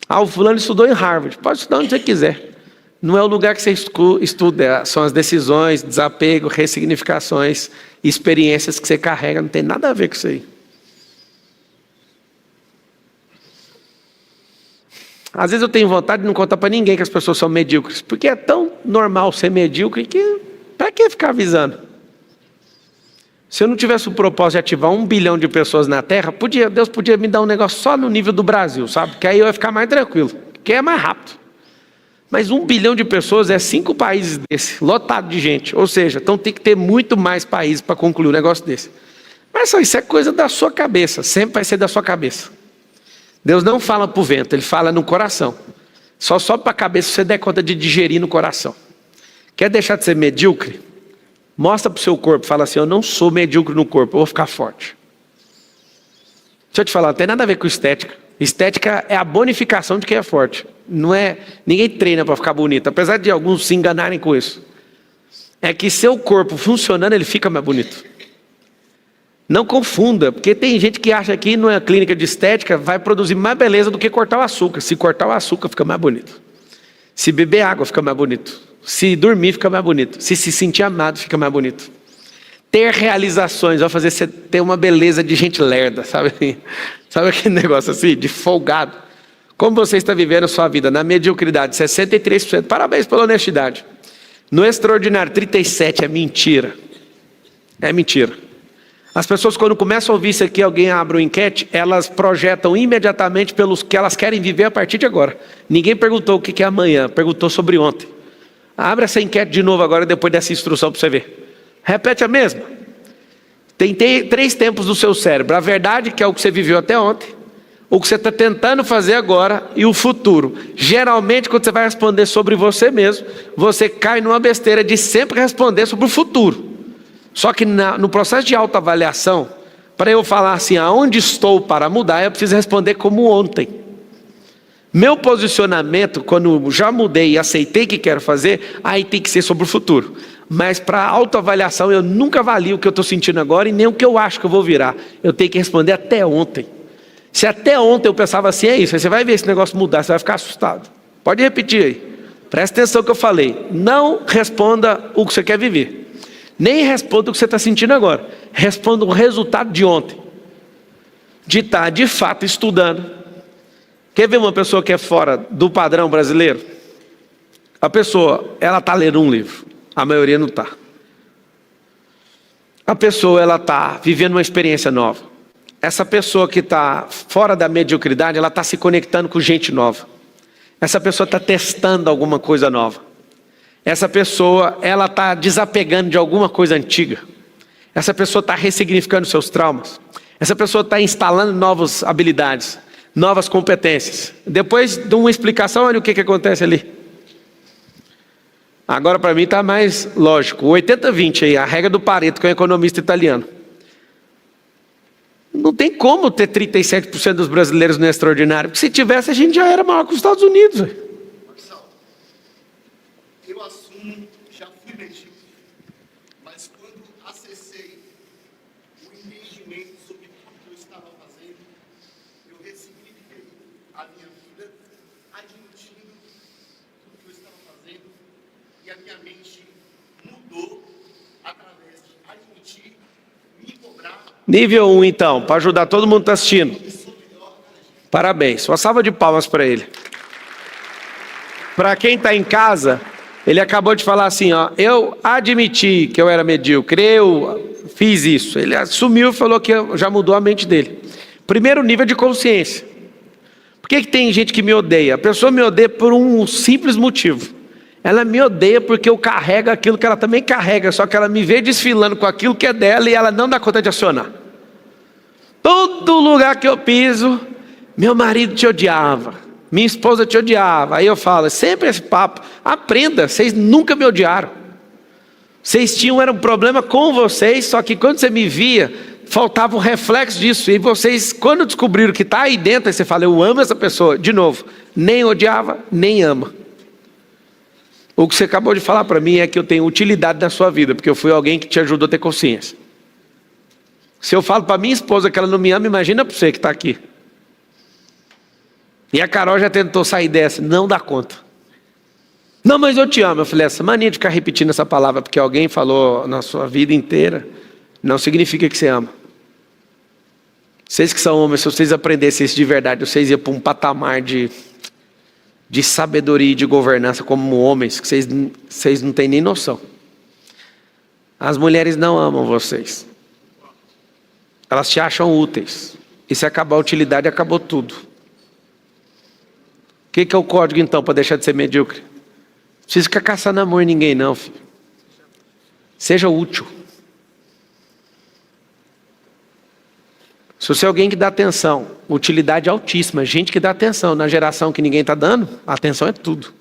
O fulano estudou em Harvard. Pode estudar onde você quiser. Não é o lugar que você estuda, são as decisões, desapego, ressignificações, experiências que você carrega, não tem nada a ver com isso aí. Às vezes eu tenho vontade de não contar para ninguém que as pessoas são medíocres, porque é tão normal ser medíocre que, para que ficar avisando? Se eu não tivesse o propósito de ativar 1 bilhão de pessoas na Terra, Deus podia me dar um negócio só no nível do Brasil, sabe? Que aí eu ia ficar mais tranquilo, que é mais rápido. Mas 1 bilhão de pessoas é 5 países desse, lotado de gente. Ou seja, então tem que ter muito mais países para concluir um negócio desse. Mas só isso é coisa da sua cabeça, sempre vai ser da sua cabeça. Deus não fala para o vento, Ele fala no coração. Só sobe para a cabeça se você der conta de digerir no coração. Quer deixar de ser medíocre? Mostra para o seu corpo, fala assim, eu não sou medíocre no corpo, eu vou ficar forte. Deixa eu te falar, não tem nada a ver com estética. Estética é a bonificação de quem é forte. Não é, ninguém treina para ficar bonito, apesar de alguns se enganarem com isso. É que seu corpo funcionando, ele fica mais bonito. Não confunda, porque tem gente que acha que numa clínica de estética vai produzir mais beleza do que cortar o açúcar. Se cortar o açúcar fica mais bonito. Se beber água fica mais bonito. Se dormir fica mais bonito. Se sentir amado fica mais bonito. Ter realizações vai fazer você ter uma beleza de gente lerda, sabe? Sabe aquele negócio assim, de folgado? Como você está vivendo a sua vida? Na mediocridade, 63%. Parabéns pela honestidade. No extraordinário, 37%. É mentira. É mentira. As pessoas, quando começam a ouvir isso aqui, alguém abre uma enquete, elas projetam imediatamente pelos que elas querem viver a partir de agora. Ninguém perguntou o que é amanhã, perguntou sobre ontem. Abre essa enquete de novo agora, depois dessa instrução para você ver. Repete a mesma. Tem 3 tempos do seu cérebro. A verdade, que é o que você viveu até ontem, o que você está tentando fazer agora e o futuro. Geralmente, quando você vai responder sobre você mesmo, você cai numa besteira de sempre responder sobre o futuro. Só que no processo de autoavaliação, para eu falar assim, aonde estou para mudar, eu preciso responder como ontem. Meu posicionamento, quando já mudei e aceitei o que quero fazer, aí tem que ser sobre o futuro. Mas para autoavaliação, eu nunca avalio o que eu estou sentindo agora e nem o que eu acho que eu vou virar. Eu tenho que responder até ontem. Se até ontem eu pensava assim, é isso, aí você vai ver esse negócio mudar, você vai ficar assustado. Pode repetir aí. Presta atenção no que eu falei. Não responda o que você quer viver. Nem responda o que você está sentindo agora. Responda o resultado de ontem. de estar de fato estudando. Quer ver uma pessoa que é fora do padrão brasileiro? A pessoa, ela está lendo um livro, a maioria não está. A pessoa, ela está vivendo uma experiência nova. Essa pessoa que está fora da mediocridade, ela está se conectando com gente nova. Essa pessoa está testando alguma coisa nova. Essa pessoa, ela está desapegando de alguma coisa antiga. Essa pessoa está ressignificando seus traumas. Essa pessoa está instalando novas habilidades, novas competências. Depois de uma explicação, olha o que acontece ali. Agora para mim está mais lógico. O 80-20 aí, a regra do Pareto, que é um economista italiano. Não tem como ter 37% dos brasileiros no extraordinário. Porque se tivesse, a gente já era maior que os Estados Unidos. Marcelo, eu assumo, já fui medíocre, mas quando acessei o entendimento sobre tudo que eu estava fazendo, eu ressignifiquei a minha vida, admitindo tudo que eu estava fazendo, e a minha mente mudou através de admitir, me cobrar. Nível 1 então, para ajudar todo mundo que está assistindo. Parabéns, uma salva de palmas para ele. Para quem está em casa, ele acabou de falar assim, ó, eu admiti que eu era medíocre, eu fiz isso. Ele assumiu e falou que já mudou a mente dele. Primeiro nível de consciência. Por que tem gente que me odeia? A pessoa me odeia por um simples motivo. Ela me odeia porque eu carrego aquilo que ela também carrega, só que ela me vê desfilando com aquilo que é dela e ela não dá conta de acionar. Todo lugar que eu piso, meu marido te odiava, minha esposa te odiava. Aí eu falo, sempre esse papo, aprenda, vocês nunca me odiaram. Vocês era um problema com vocês, só que quando você me via, faltava um reflexo disso. E vocês, quando descobriram que está aí dentro, aí você fala, eu amo essa pessoa. De novo, nem odiava, nem ama. O que você acabou de falar para mim é que eu tenho utilidade na sua vida, porque eu fui alguém que te ajudou a ter consciência. Se eu falo para minha esposa que ela não me ama, imagina para você que está aqui. E a Carol já tentou sair dessa, não dá conta. Não, mas eu te amo. Eu falei, essa mania de ficar repetindo essa palavra, porque alguém falou na sua vida inteira, não significa que você ama. Vocês que são homens, se vocês aprendessem isso de verdade, vocês iam para um patamar de sabedoria e de governança como homens, que vocês não têm nem noção. As mulheres não amam vocês. Elas te acham úteis. E se acabar a utilidade, acabou tudo. O que é o código então para deixar de ser medíocre? Não precisa ficar caçando amor em ninguém não, filho. Seja útil. Se você é alguém que dá atenção, utilidade altíssima, gente que dá atenção, na geração que ninguém está dando, a atenção é tudo.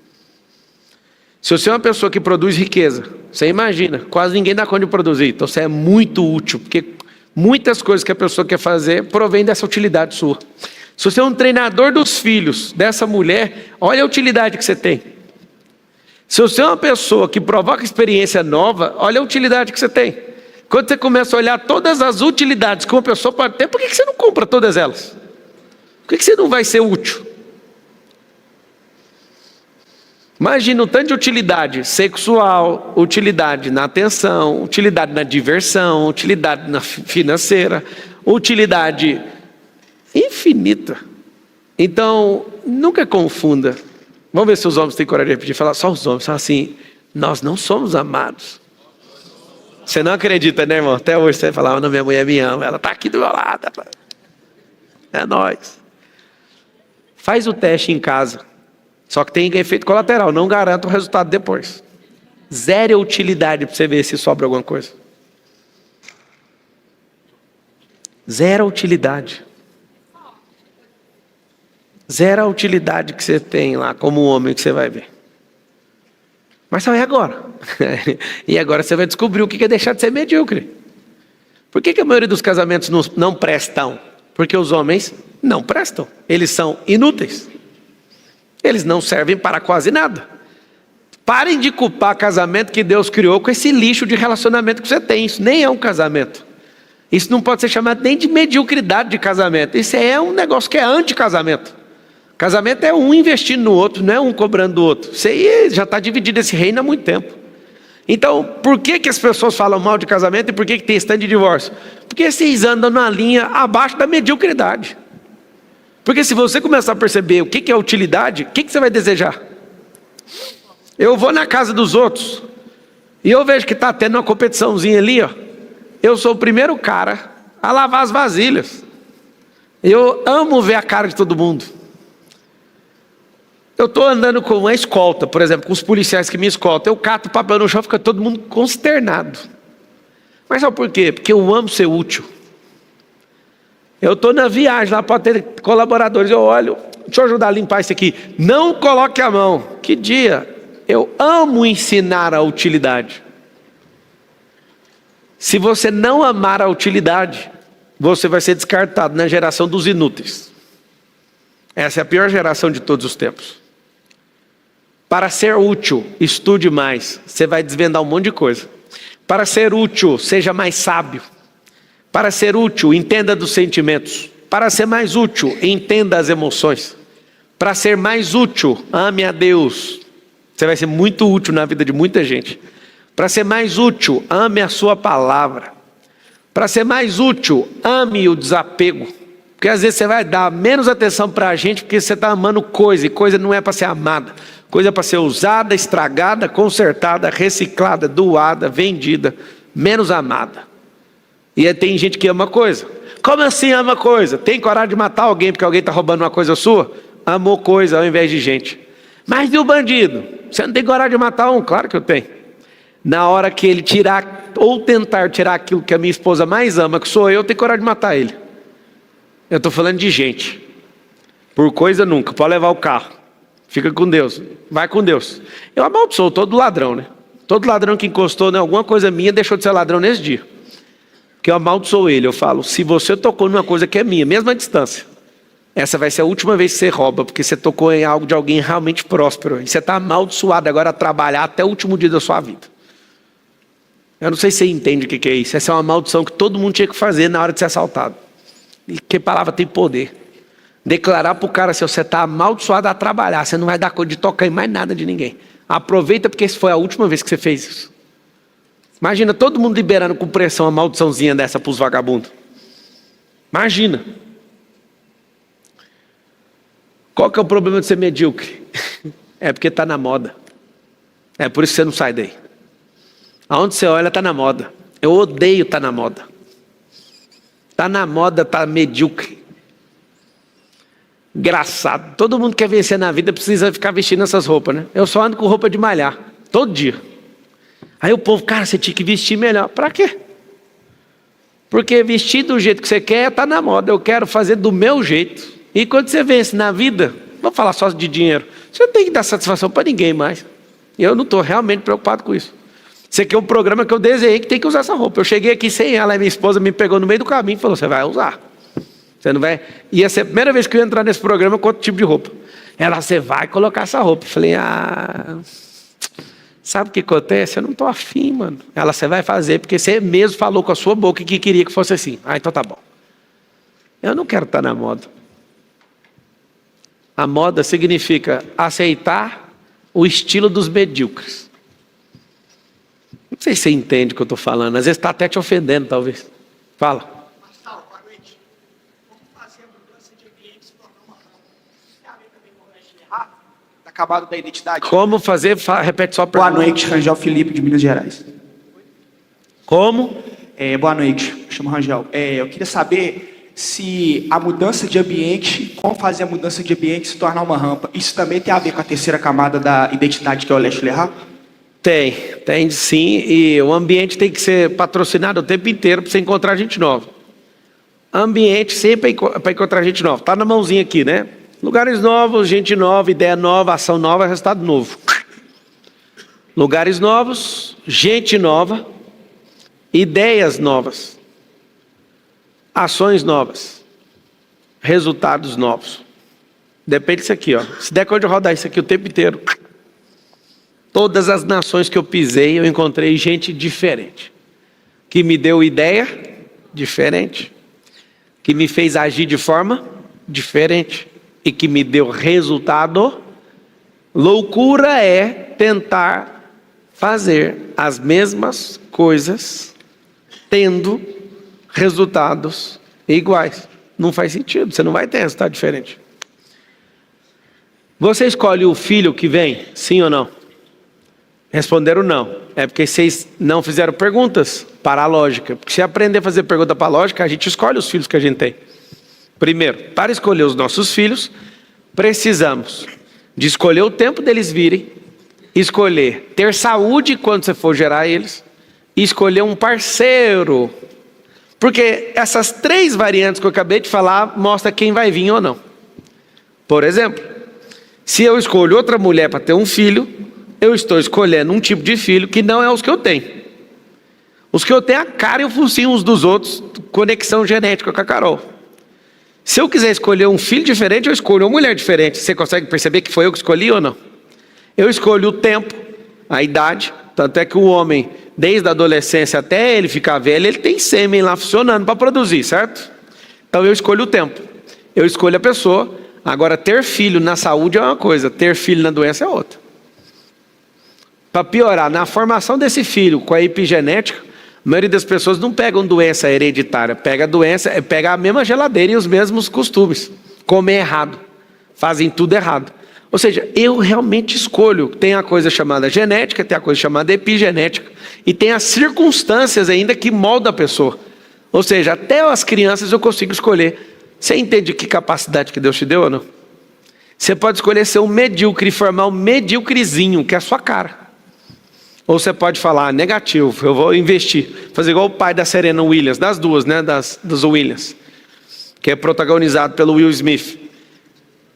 Se você é uma pessoa que produz riqueza, você imagina, quase ninguém dá conta de produzir, então você é muito útil, porque muitas coisas que a pessoa quer fazer provém dessa utilidade sua. Se você é um treinador dos filhos dessa mulher, olha a utilidade que você tem. Se você é uma pessoa que provoca experiência nova, olha a utilidade que você tem. Quando você começa a olhar todas as utilidades que uma pessoa pode ter, por que você não compra todas elas? Por que você não vai ser útil? Imagina o tanto de utilidade sexual, utilidade na atenção, utilidade na diversão, utilidade na financeira, utilidade infinita. Então, nunca confunda. Vamos ver se os homens têm coragem de repetir, falar só os homens, falar assim, nós não somos amados. Você não acredita, né, irmão? Até hoje você fala, não, minha mulher me ama, ela está aqui do meu lado. É nóis. Faz o teste em casa. Só que tem efeito colateral, não garanta o resultado depois. Zero utilidade para você ver se sobra alguma coisa. Zero utilidade. Zero a utilidade que você tem lá como homem que você vai ver. Mas só é agora. E agora você vai descobrir o que é deixar de ser medíocre. Por que a maioria dos casamentos não prestam? Porque os homens não prestam. Eles são inúteis. Eles não servem para quase nada. Parem de culpar casamento que Deus criou com esse lixo de relacionamento que você tem. Isso nem é um casamento. Isso não pode ser chamado nem de mediocridade de casamento. Isso é um negócio que é anti-casamento. Casamento é um investindo no outro, não é um cobrando do outro. Isso aí já está dividido esse reino há muito tempo. Então, por que as pessoas falam mal de casamento e por que tem stand de divórcio? Porque vocês andam na linha abaixo da mediocridade. Porque se você começar a perceber o que é utilidade, o que você vai desejar? Eu vou na casa dos outros e eu vejo que está tendo uma competiçãozinha ali, ó. Eu sou o primeiro cara a lavar as vasilhas. Eu amo ver a cara de todo mundo. Eu estou andando com uma escolta, por exemplo, com os policiais que me escoltam. Eu cato o papel no chão, fica todo mundo consternado. Mas sabe por quê? Porque eu amo ser útil. Eu estou na viagem, lá pode ter colaboradores. Eu olho, deixa eu ajudar a limpar isso aqui. Não coloque a mão. Que dia? Eu amo ensinar a utilidade. Se você não amar a utilidade, você vai ser descartado na geração dos inúteis. Essa é a pior geração de todos os tempos. Para ser útil, estude mais. Você vai desvendar um monte de coisa. Para ser útil, seja mais sábio. Para ser útil, entenda dos sentimentos. Para ser mais útil, entenda as emoções. Para ser mais útil, ame a Deus. Você vai ser muito útil na vida de muita gente. Para ser mais útil, ame a sua palavra. Para ser mais útil, ame o desapego. Porque às vezes você vai dar menos atenção para a gente porque você está amando coisa. E coisa não é para ser amada. Coisa é para ser usada, estragada, consertada, reciclada, doada, vendida. Menos amada. E aí tem gente que ama coisa. Como assim ama coisa? Tem coragem de matar alguém porque alguém está roubando uma coisa sua? Amou coisa ao invés de gente. Mas e o bandido? Você não tem coragem de matar um? Claro que eu tenho. Na hora que ele tirar ou tentar tirar aquilo que a minha esposa mais ama, que sou eu tenho coragem de matar ele. Eu estou falando de gente. Por coisa nunca. Pode levar o carro. Fica com Deus. Vai com Deus. Eu amaldiçoo todo ladrão, né? Todo ladrão que encostou em alguma coisa minha deixou de ser ladrão nesse dia. Porque eu amaldiçoo ele. Eu falo, se você tocou numa coisa que é minha, mesmo à distância, essa vai ser a última vez que você rouba, porque você tocou em algo de alguém realmente próspero. E você está amaldiçoado agora a trabalhar até o último dia da sua vida. Eu não sei se você entende o que é isso. Essa é uma maldição que todo mundo tinha que fazer na hora de ser assaltado. E que palavra tem poder. Declarar para o cara, se você está amaldiçoado a trabalhar, você não vai dar conta de tocar em mais nada de ninguém. Aproveita porque essa foi a última vez que você fez isso. Imagina todo mundo liberando com pressão uma maldiçãozinha dessa para os vagabundos. Imagina. Qual que é o problema de ser medíocre? É porque está na moda. É por isso que você não sai daí. Aonde você olha está na moda. Eu odeio estar na moda. Está na moda, está medíocre. Engraçado. Todo mundo quer vencer na vida, precisa ficar vestindo essas roupas, né? Eu só ando com roupa de malhar. Todo dia. Aí o povo, cara, você tinha que vestir melhor. Para quê? Porque vestir do jeito que você quer está na moda. Eu quero fazer do meu jeito. E quando você vence na vida, vamos falar só de dinheiro, você não tem que dar satisfação para ninguém mais. E eu não estou realmente preocupado com isso. Isso aqui é um programa que eu desenhei que tem que usar essa roupa. Eu cheguei aqui sem ela, e minha esposa me pegou no meio do caminho e falou, você vai usar. Você não vai... Ia ser a primeira vez que eu ia entrar nesse programa com outro tipo de roupa. Ela, você vai colocar essa roupa. Eu falei, sabe o que acontece? Eu não estou afim, mano. Ela, você vai fazer, porque você mesmo falou com a sua boca que queria que fosse assim. Então tá bom. Eu não quero estar na moda. A moda significa aceitar o estilo dos medíocres. Não sei se você entende o que eu estou falando. Às vezes está até te ofendendo, talvez. Fala. Marcelo, boa noite. Como fazer a mudança de ambiente se tornar uma rampa? Tem a ver também com o Leste errado? Está acabado da identidade. Como fazer? Repete só a Boa pergunta. noite, Rangel Felipe, de Minas Gerais. Como? Boa noite, me chamo Rangel. Eu queria saber se a mudança de ambiente, como fazer a mudança de ambiente se tornar uma rampa. Isso também tem a ver com a terceira camada da identidade, que é o Leste errado? Tem sim, e o ambiente tem que ser patrocinado o tempo inteiro para você encontrar gente nova. Ambiente sempre para encontrar gente nova. Está na mãozinha aqui, né? Lugares novos, gente nova, ideia nova, ação nova, resultado novo. Lugares novos, gente nova, ideias novas, ações novas, resultados novos. Depende disso aqui, ó. Se der conta de rodar isso aqui o tempo inteiro, todas as nações que eu pisei, eu encontrei gente diferente, que me deu ideia diferente, que me fez agir de forma diferente e que me deu resultado. Loucura é tentar fazer as mesmas coisas, tendo resultados iguais. Não faz sentido, você não vai ter resultado diferente. Você escolhe o filho que vem, sim ou não? Responderam não. É porque vocês não fizeram perguntas para a lógica. Porque se aprender a fazer pergunta para a lógica, a gente escolhe os filhos que a gente tem. Primeiro, para escolher os nossos filhos, precisamos de escolher o tempo deles virem, escolher ter saúde quando você for gerar eles, e escolher um parceiro. Porque essas 3 variantes que eu acabei de falar mostram quem vai vir ou não. Por exemplo, se eu escolho outra mulher para ter um filho, eu estou escolhendo um tipo de filho que não é os que eu tenho. Os que eu tenho, a cara e o focinho uns dos outros, conexão genética com a Carol. Se eu quiser escolher um filho diferente, eu escolho uma mulher diferente. Você consegue perceber que foi eu que escolhi ou não? Eu escolho o tempo, a idade. Tanto é que o homem, desde a adolescência até ele ficar velho, ele tem sêmen lá funcionando para produzir, certo? Então eu escolho o tempo. Eu escolho a pessoa. Agora, ter filho na saúde é uma coisa, ter filho na doença é outra. Para piorar, na formação desse filho com a epigenética, a maioria das pessoas não pegam doença hereditária, pega a mesma geladeira e os mesmos costumes, comem errado, fazem tudo errado. Ou seja, eu realmente escolho. Tem a coisa chamada genética, tem a coisa chamada epigenética, e tem as circunstâncias ainda que moldam a pessoa. Ou seja, até as crianças eu consigo escolher. Você entende que capacidade que Deus te deu ou não? Você pode escolher ser um medíocre e formar um medíocrezinho, que é a sua cara. Ou você pode falar, negativo, eu vou investir. Fazer igual o pai da Serena Williams, das duas, né? Dos Williams. Que é protagonizado pelo Will Smith.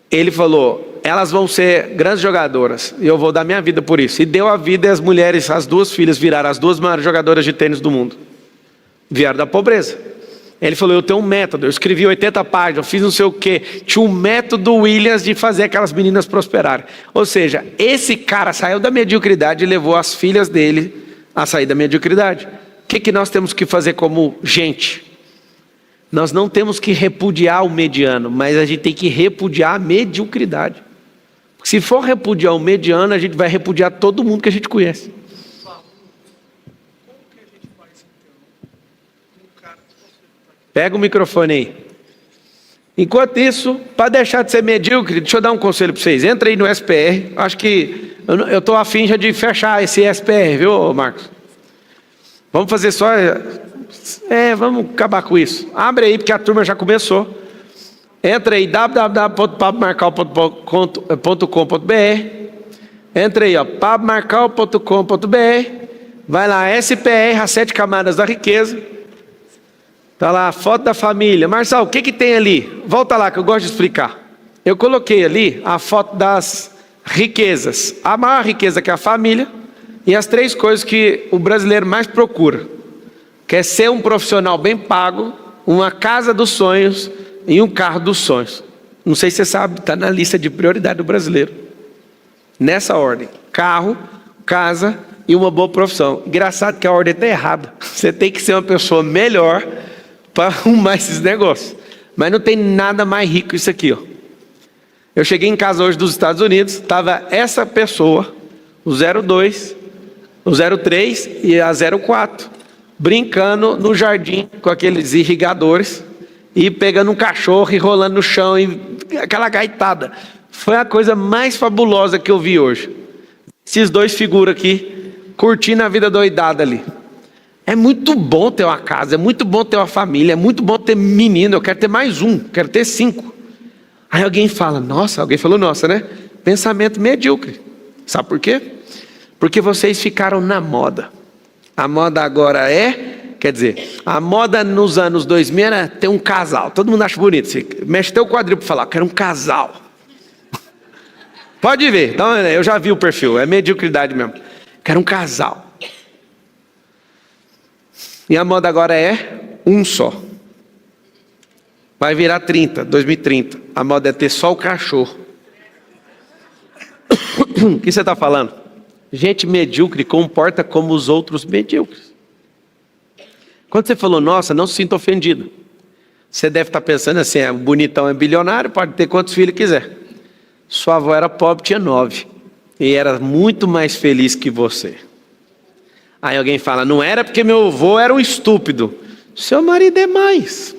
Ele falou, elas vão ser grandes jogadoras. E eu vou dar minha vida por isso. E deu a vida e as mulheres, as 2 filhas, viraram as 2 maiores jogadoras de tênis do mundo. Vieram da pobreza. Ele falou, eu tenho um método, eu escrevi 80 páginas, eu fiz não sei o quê. Tinha um método Williams de fazer aquelas meninas prosperarem. Ou seja, esse cara saiu da mediocridade e levou as filhas dele a sair da mediocridade. O que nós temos que fazer como gente? Nós não temos que repudiar o mediano, mas a gente tem que repudiar a mediocridade. Se for repudiar o mediano, a gente vai repudiar todo mundo que a gente conhece. Pega o microfone aí. Enquanto isso, para deixar de ser medíocre, deixa eu dar um conselho para vocês. Entra aí no SPR. Acho que eu estou afim já de fechar esse SPR, viu, Marcos? Vamos fazer só... vamos acabar com isso. Abre aí, porque a turma já começou. Entra aí, www.papomarcal.com.br. Entra aí, papomarcal.com.br. Vai lá, SPR, as 7 camadas da riqueza. Está lá a foto da família. Marçal, o que tem ali? Volta lá que eu gosto de explicar. Eu coloquei ali a foto das riquezas. A maior riqueza que é a família. E as 3 coisas que o brasileiro mais procura. Que é ser um profissional bem pago, uma casa dos sonhos e um carro dos sonhos. Não sei se você sabe, está na lista de prioridade do brasileiro. Nessa ordem. Carro, casa e uma boa profissão. Engraçado que a ordem está errada. Você tem que ser uma pessoa melhor para arrumar esses negócios. Mas não tem nada mais rico isso aqui, ó. Eu cheguei em casa hoje dos Estados Unidos, estava essa pessoa, o 02, o 03 e a 04, brincando no jardim com aqueles irrigadores e pegando um cachorro e rolando no chão e aquela gaitada. Foi a coisa mais fabulosa que eu vi hoje. Esses 2 figuras aqui, curtindo a vida doidada ali. É muito bom ter uma casa, é muito bom ter uma família, é muito bom ter menino, eu quero ter mais um, quero ter 5. Aí alguém fala, nossa, alguém falou nossa, né? Pensamento medíocre. Sabe por quê? Porque vocês ficaram na moda. A moda agora a moda nos anos 2000 era ter um casal. Todo mundo acha bonito, você mexe teu quadril para falar, quero um casal. Pode ver, então, eu já vi o perfil, é mediocridade mesmo. Quero um casal. E a moda agora é um só. Vai virar 2030. A moda é ter só o cachorro. O que você está falando? Gente medíocre comporta como os outros medíocres. Quando você falou, nossa, não se sinta ofendido. Você deve estar pensando assim, o bonitão é bilionário, pode ter quantos filhos quiser. Sua avó era pobre, tinha 9. E era muito mais feliz que você. Aí alguém fala, não era porque meu avô era um estúpido. Seu marido é mais.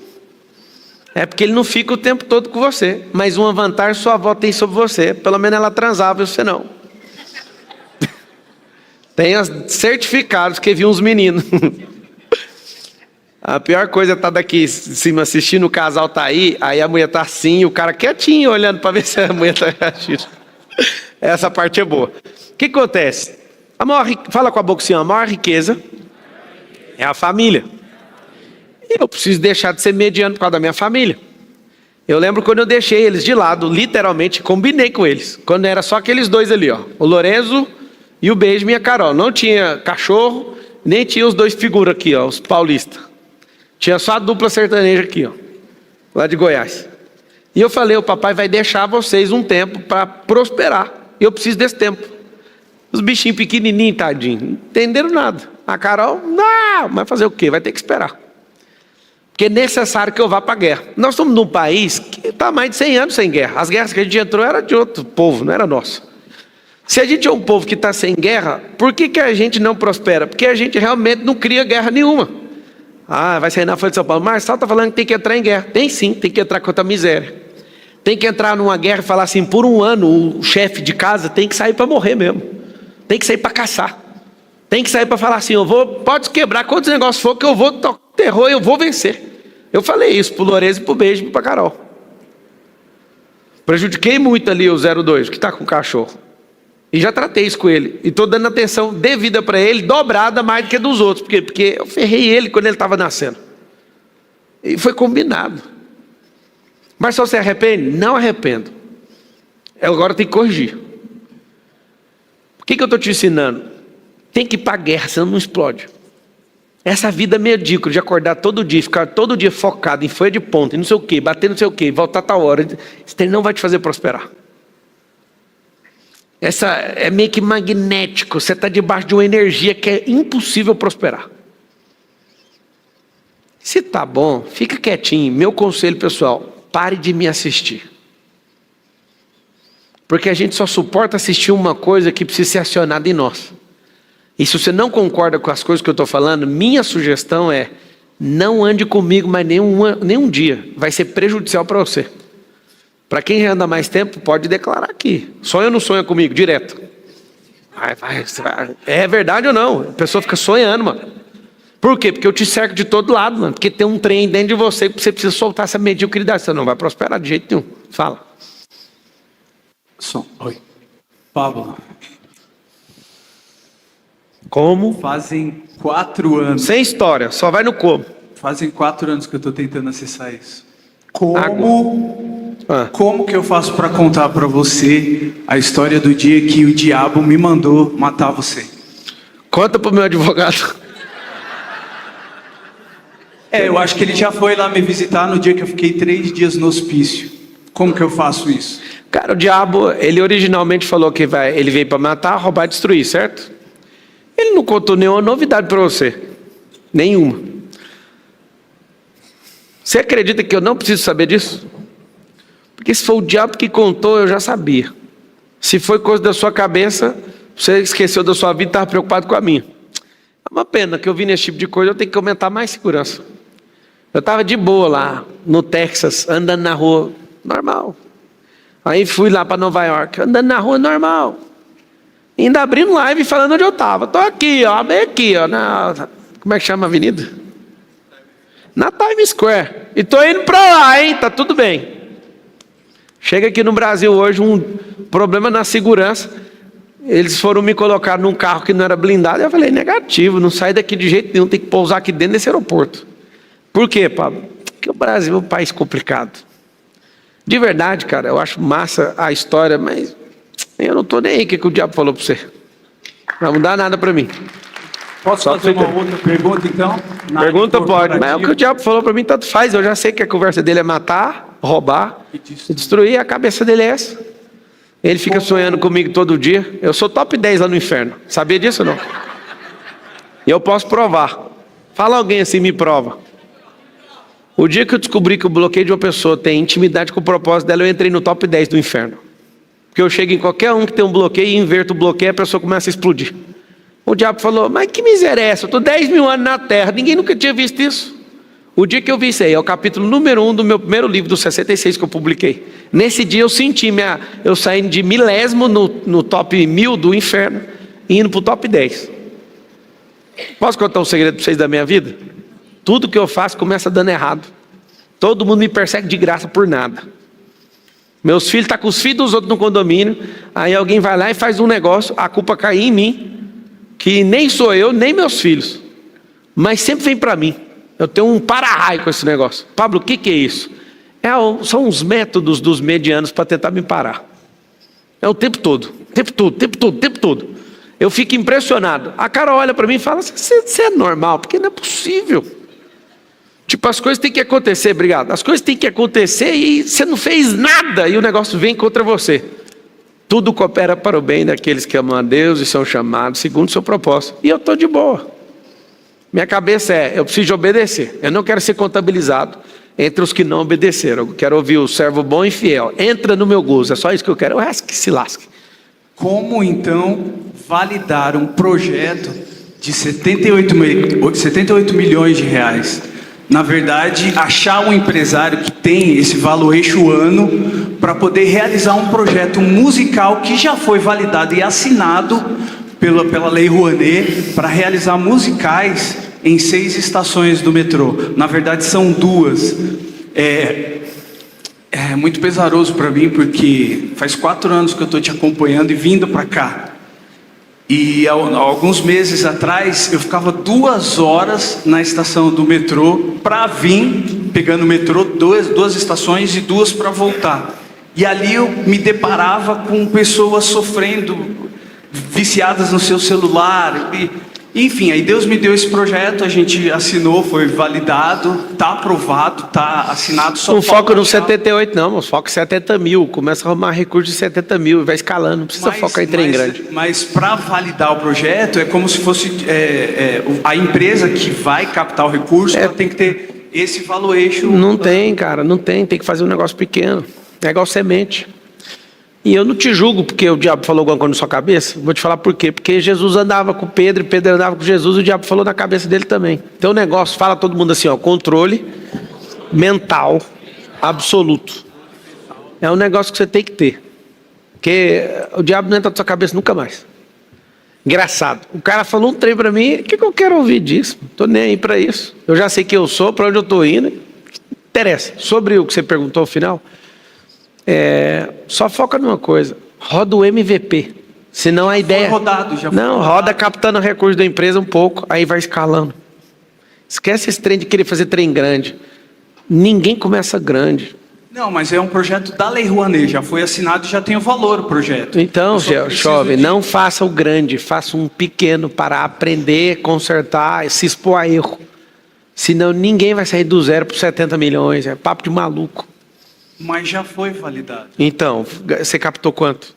É porque ele não fica o tempo todo com você. Mas uma vantagem sua avó tem sobre você. Pelo menos ela transava e você não. Tem certificados que viu uns meninos. A pior coisa é estar daqui em cima assistindo, o casal tá aí a mulher tá assim, o cara quietinho olhando para ver se a mulher tá reagindo. Essa parte é boa. O que acontece? Fala com a boca assim, a maior riqueza é a família. Eu preciso deixar de ser mediano por causa da minha família. Eu lembro quando eu deixei eles de lado, literalmente, combinei com eles. Quando era só aqueles dois ali, ó, o Lorenzo e o Benjamin e a Carol. Não tinha cachorro, nem tinha os dois figuras aqui, ó, os paulistas. Tinha só a dupla sertaneja aqui, ó, lá de Goiás. E eu falei, o papai vai deixar vocês um tempo para prosperar. E eu preciso desse tempo. Os bichinhos pequenininhos, tadinhos, não entenderam nada. A Carol, não, mas fazer o quê? Vai ter que esperar. Porque é necessário que eu vá para a guerra. Nós estamos num país que está mais de 100 anos sem guerra. As guerras que a gente entrou eram de outro povo, não era nosso. Se a gente é um povo que está sem guerra, por que a gente não prospera? Porque a gente realmente não cria guerra nenhuma. Ah, vai sair na Folha de São Paulo. Marçal está falando que tem que entrar em guerra. Tem sim, tem que entrar contra a miséria. Tem que entrar numa guerra e falar assim, por um ano o chefe de casa tem que sair para morrer mesmo. Tem que sair para caçar. Tem que sair para falar assim, pode quebrar quantos negócios for que eu vou terror e eu vou vencer. Eu falei isso pro Lourenço e pro Beijo e pra Carol. Prejudiquei muito ali o 02, que está com o cachorro. E já tratei isso com ele. E estou dando atenção devida para ele, dobrada mais do que dos outros. Por quê? Porque eu ferrei ele quando ele estava nascendo. E foi combinado. Mas só se arrepende? Não arrependo. Eu agora tenho que corrigir. O que eu estou te ensinando? Tem que ir para a guerra, senão não explode. Essa vida medíocre de acordar todo dia, ficar todo dia focado em folha de ponta, em não sei o quê, bater não sei o quê, voltar a tal hora, isso não vai te fazer prosperar. Essa é meio que magnético, você está debaixo de uma energia que é impossível prosperar. Se tá bom, fica quietinho. Meu conselho pessoal, pare de me assistir. Porque a gente só suporta assistir uma coisa que precisa ser acionada em nós. E se você não concorda com as coisas que eu estou falando, minha sugestão é, não ande comigo mais nenhum dia. Vai ser prejudicial para você. Para quem já anda mais tempo, pode declarar aqui. Sonha ou não sonha comigo? Direto. É verdade ou não? A pessoa fica sonhando, mano. Por quê? Porque eu te cerco de todo lado, mano. Porque tem um trem dentro de você que você precisa soltar essa mediocridade. Você não vai prosperar de jeito nenhum. Fala. Oi. Pablo. Como? Fazem 4 anos. Sem história, só vai no como. Fazem 4 anos que eu estou tentando acessar isso. Como que eu faço para contar para você a história do dia que o diabo me mandou matar você? Conta pro meu advogado. Eu acho que ele já foi lá me visitar no dia que eu fiquei 3 dias no hospício. Como que eu faço isso? Cara, o diabo, ele originalmente falou que ele veio para matar, roubar e destruir, certo? Ele não contou nenhuma novidade para você. Nenhuma. Você acredita que eu não preciso saber disso? Porque se foi o diabo que contou, eu já sabia. Se foi coisa da sua cabeça, você esqueceu da sua vida e estava preocupado com a minha. É uma pena que eu vi nesse tipo de coisa, eu tenho que aumentar mais segurança. Eu estava de boa lá, no Texas, andando na rua, normal. Aí fui lá para Nova York, andando na rua, normal. Ainda abrindo live falando onde eu estava. Estou aqui, ó, bem aqui, ó, como é que chama a avenida? Na Times Square. E estou indo para lá, hein? Tá tudo bem. Chega aqui no Brasil hoje um problema na segurança. Eles foram me colocar num carro que não era blindado. Eu falei, negativo, não sai daqui de jeito nenhum, tem que pousar aqui dentro desse aeroporto. Por quê, Pablo? Porque o Brasil é um país complicado. De verdade, cara, eu acho massa a história, mas eu não estou nem aí o que o diabo falou para você. Não vai mudar nada para mim. Posso fazer uma outra pergunta, então? Pergunta pode, mas o que o diabo falou para mim tanto faz. Eu já sei que a conversa dele é matar, roubar e destruir. A cabeça dele é essa. Ele fica sonhando comigo todo dia. Eu sou top 10 lá no inferno. Sabia disso ou não? E eu posso provar. Fala alguém assim, me prova. O dia que eu descobri que o bloqueio de uma pessoa tem intimidade com o propósito dela, eu entrei no top 10 do inferno. Porque eu chego em qualquer um que tem um bloqueio e inverto o bloqueio, a pessoa começa a explodir. O diabo falou, mas que miséria é essa? Eu estou 10 mil anos na terra, ninguém nunca tinha visto isso. O dia que eu vi isso aí, é o capítulo número 1 do meu primeiro livro, dos 66 que eu publiquei. Nesse dia eu senti eu saindo de milésimo no top 1000 do inferno, e indo para o top 10. Posso contar um segredo para vocês da minha vida? Tudo que eu faço começa dando errado. Todo mundo me persegue de graça por nada. Meus filhos estão com os filhos dos outros no condomínio, aí alguém vai lá e faz um negócio, a culpa cai em mim, que nem sou eu, nem meus filhos, mas sempre vem para mim. Eu tenho um para-raio com esse negócio. Pablo, o que é isso? São os métodos dos medianos para tentar me parar. É o tempo todo. Eu fico impressionado. A Carol olha para mim e fala, você é normal, porque não é possível. Tipo, as coisas têm que acontecer, obrigado. As coisas têm que acontecer e você não fez nada e o negócio vem contra você. Tudo coopera para o bem daqueles que amam a Deus e são chamados segundo o seu propósito. E eu estou de boa. Minha cabeça eu preciso obedecer. Eu não quero ser contabilizado entre os que não obedeceram. Eu quero ouvir o servo bom e fiel. Entra no meu gozo, é só isso que eu quero. O resto que se lasque. Como então validar um projeto de 78 milhões de reais? Na verdade, achar um empresário que tem esse valuation ano para poder realizar um projeto musical que já foi validado e assinado pela Lei Rouanet para realizar musicais em 6 estações do metrô. Na verdade, são 2. É muito pesaroso para mim, porque faz 4 anos que eu estou te acompanhando e vindo para cá. E há alguns meses atrás, eu ficava 2 horas na estação do metrô para vir, pegando o metrô, 2 estações e 2 para voltar. E ali eu me deparava com pessoas sofrendo, viciadas no seu celular. Enfim, aí Deus me deu esse projeto, a gente assinou, foi validado, está aprovado, está assinado. Só não foca no 78 não, mas foca em 70 mil, começa a arrumar recursos de 70 mil, vai escalando, não precisa focar em trem grande. Mas para validar o projeto, é como se fosse a empresa que vai captar o recurso, ela tem que ter esse valuation. Não tem, cara, não tem que fazer um negócio pequeno, é igual semente. E eu não te julgo porque o diabo falou alguma coisa na sua cabeça. Vou te falar por quê. Porque Jesus andava com Pedro e Pedro andava com Jesus e o diabo falou na cabeça dele também. Então o negócio, fala todo mundo assim, controle mental absoluto. É um negócio que você tem que ter. Porque o diabo não entra na sua cabeça nunca mais. Engraçado. O cara falou um trem pra mim, o que eu quero ouvir disso? Não tô nem aí pra isso. Eu já sei quem eu sou, pra onde eu tô indo. Interessa. Sobre o que você perguntou ao final... só foca numa coisa, roda o MVP, senão a ideia... roda captando o recurso da empresa um pouco, aí vai escalando. Esquece esse trem de querer fazer trem grande. Ninguém começa grande. Não, mas é um projeto da Lei Rouanet, já foi assinado e já tem o valor o projeto. Então, jovem, não faça o grande, faça um pequeno para aprender, consertar, se expor a erro. Senão ninguém vai sair do 0 para 70 milhões, é papo de maluco. Mas já foi validado. Então, você captou quanto?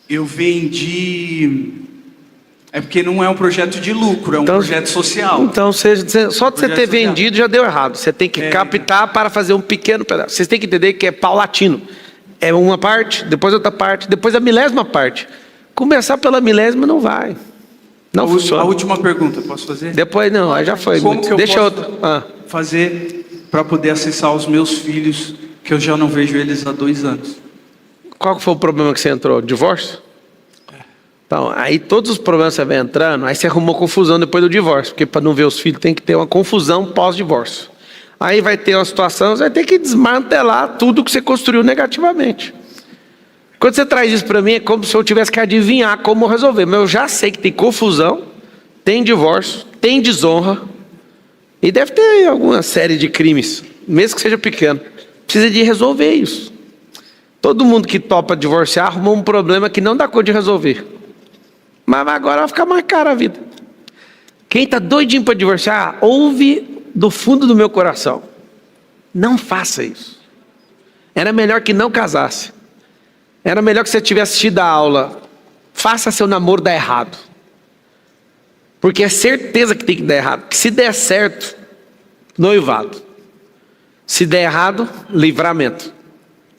Eu vendi... É porque não é um projeto de lucro, é um projeto social. Então, só de você ter vendido já deu errado. Você tem que captar para fazer um pequeno pedaço. Vocês têm que entender que é paulatino. É uma parte, depois outra parte, depois a milésima parte. Começar pela milésima não vai. Não funciona. A última pergunta, posso fazer? Depois não, aí já foi. Como que eu Deixa posso outra. fazer para poder acessar os meus filhos, que eu já não vejo eles há 2 anos? Qual foi o problema que você entrou? Divórcio? Então, aí todos os problemas que você vai entrando, aí você arrumou confusão depois do divórcio, porque para não ver os filhos tem que ter uma confusão pós-divórcio. Aí vai ter uma situação, você vai ter que desmantelar tudo que você construiu negativamente. Quando você traz isso para mim, é como se eu tivesse que adivinhar como resolver. Mas eu já sei que tem confusão, tem divórcio, tem desonra, e deve ter alguma série de crimes, mesmo que seja pequeno. Precisa de resolver isso. Todo mundo que topa divorciar arrumou um problema que não dá conta de resolver. Mas agora vai ficar mais cara a vida. Quem está doidinho para divorciar, ouve do fundo do meu coração. Não faça isso. Era melhor que não casasse. Era melhor que você tivesse assistido a aula. Faça seu namoro dar errado. Porque é certeza que tem que dar errado. Que se der certo, noivado. Se der errado, livramento.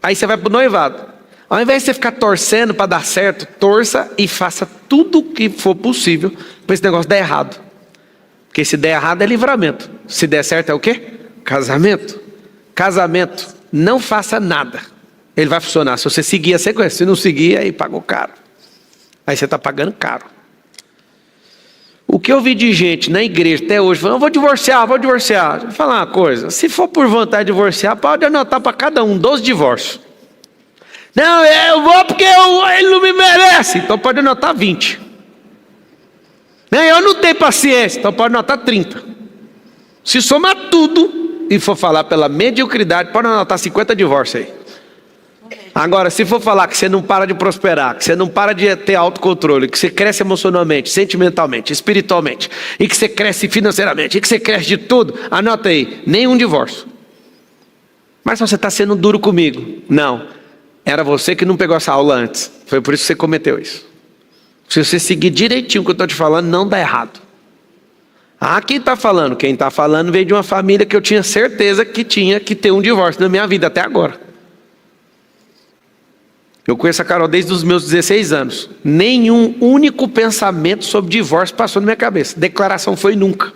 Aí você vai para o noivado. Ao invés de você ficar torcendo para dar certo, torça e faça tudo o que for possível para esse negócio dar errado. Porque se der errado é livramento. Se der certo é o quê? Casamento. Casamento, não faça nada. Ele vai funcionar. Se você seguir a sequência, se não seguir, aí pagou caro. Aí você está pagando caro. O que eu vi de gente na igreja até hoje, falando, vou divorciar. Deixa eu falar uma coisa, se for por vontade de divorciar, pode anotar para cada um 12 divórcios. Não, eu vou porque ele não me merece, então pode anotar 20. Não, eu não tenho paciência, então pode anotar 30. Se somar tudo e for falar pela mediocridade, pode anotar 50 divórcios aí. Agora, se for falar que você não para de prosperar, que você não para de ter autocontrole, que você cresce emocionalmente, sentimentalmente, espiritualmente, e que você cresce financeiramente, e que você cresce de tudo, anota aí, nenhum divórcio. Mas você está sendo duro comigo. Não, era você que não pegou essa aula antes, foi por isso que você cometeu isso. Se você seguir direitinho o que eu estou te falando, não dá errado. Ah, quem está falando? Quem está falando veio de uma família que eu tinha certeza que tinha que ter um divórcio na minha vida até agora. Eu conheço a Carol desde os meus 16 anos. Nenhum único pensamento sobre divórcio passou na minha cabeça. Declaração foi nunca.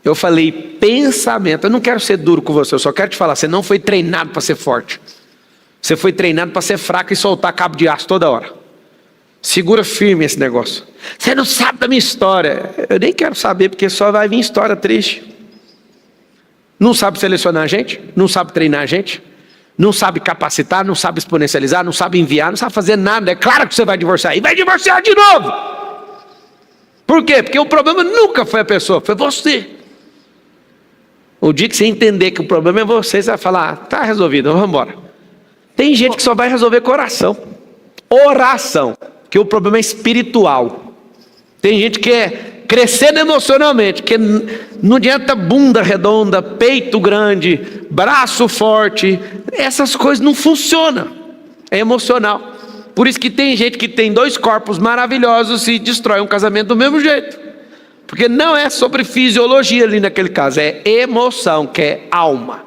Eu falei pensamento. Eu não quero ser duro com você, eu só quero te falar. Você não foi treinado para ser forte. Você foi treinado para ser fraco e soltar cabo de aço toda hora. Segura firme esse negócio. Você não sabe da minha história. Eu nem quero saber, porque só vai vir história triste. Não sabe selecionar a gente? Não sabe treinar a gente? Não sabe capacitar, não sabe exponencializar, não sabe enviar, não sabe fazer nada. É claro que você vai divorciar. E vai divorciar de novo. Por quê? Porque o problema nunca foi a pessoa, foi você. O dia que você entender que o problema é você, você vai falar, tá resolvido, vamos embora. Tem gente que só vai resolver com oração. Oração. Porque o problema é espiritual. Tem gente que é crescendo emocionalmente, que não adianta bunda redonda, peito grande, braço forte, essas coisas não funcionam, é emocional. Por isso que tem gente que tem 2 corpos maravilhosos e destrói um casamento do mesmo jeito, porque não é sobre fisiologia ali naquele caso, é emoção, que é alma.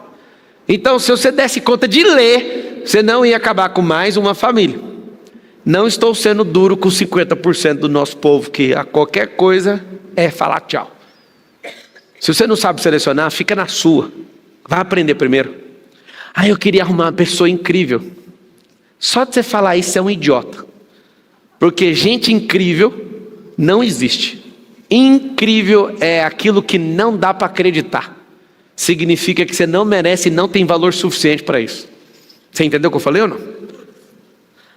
Então se você desse conta de ler, você não ia acabar com mais uma família. Não estou sendo duro com 50% do nosso povo, que a qualquer coisa é falar tchau. Se você não sabe selecionar, fica na sua. Vai aprender primeiro. Ah, eu queria arrumar uma pessoa incrível. Só de você falar isso, você é um idiota. Porque gente incrível não existe. Incrível é aquilo que não dá para acreditar. Significa que você não merece e não tem valor suficiente para isso. Você entendeu o que eu falei ou não?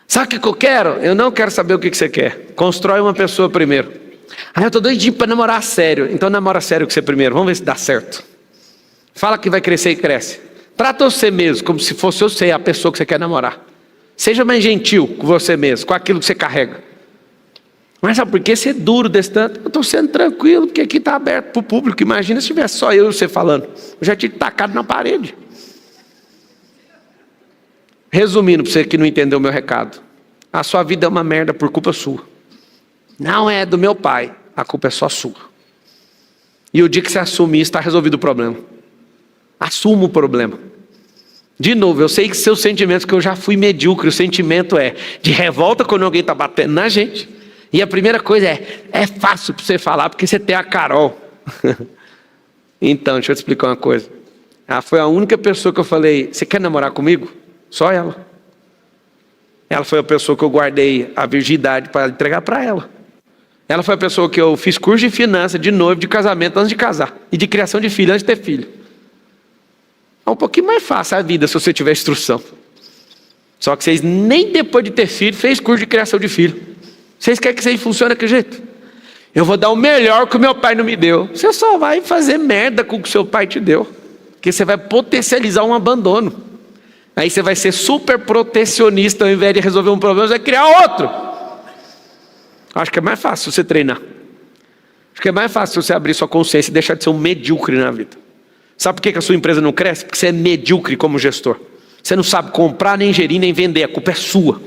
Sabe o que eu quero? Eu não quero saber o que você quer. Constrói uma pessoa primeiro. Ah, eu estou doidinho para namorar sério. Então namora sério com você primeiro. Vamos ver se dá certo. Fala que vai crescer e cresce. Trata você mesmo como se fosse você a pessoa que você quer namorar. Seja mais gentil com você mesmo, com aquilo que você carrega. Mas sabe por que ser duro desse tanto? Eu estou sendo tranquilo, porque aqui está aberto para o público. Imagina se tivesse só eu e você falando. Eu já tinha tacado na parede. Resumindo, para você que não entendeu o meu recado. A sua vida é uma merda por culpa sua. Não é do meu pai. A culpa é só sua. E o dia que você assumir isso, está resolvido o problema. Assuma o problema. De novo, eu sei que seus sentimentos, que eu já fui medíocre, o sentimento é de revolta quando alguém está batendo na gente. E a primeira coisa é fácil para você falar, porque você tem a Carol. Então, deixa eu te explicar uma coisa. Ela foi a única pessoa que eu falei, você quer namorar comigo? Só ela. Ela foi a pessoa que eu guardei a virgindade para entregar para ela. Ela foi a pessoa que eu fiz curso de finanças, de noivo, de casamento antes de casar. E de criação de filho antes de ter filho. É um pouquinho mais fácil a vida se você tiver instrução. Só que vocês nem depois de ter filho, fez curso de criação de filho. Vocês querem que isso aí funcione daquele jeito? Eu vou dar o melhor que o meu pai não me deu. Você só vai fazer merda com o que o seu pai te deu. Porque você vai potencializar um abandono. Aí você vai ser super protecionista, ao invés de resolver um problema, você vai criar outro. Acho que é mais fácil você treinar. Acho que é mais fácil você abrir sua consciência e deixar de ser um medíocre na vida. Sabe por que a sua empresa não cresce? Porque você é medíocre como gestor. Você não sabe comprar, nem gerir, nem vender. A culpa é sua.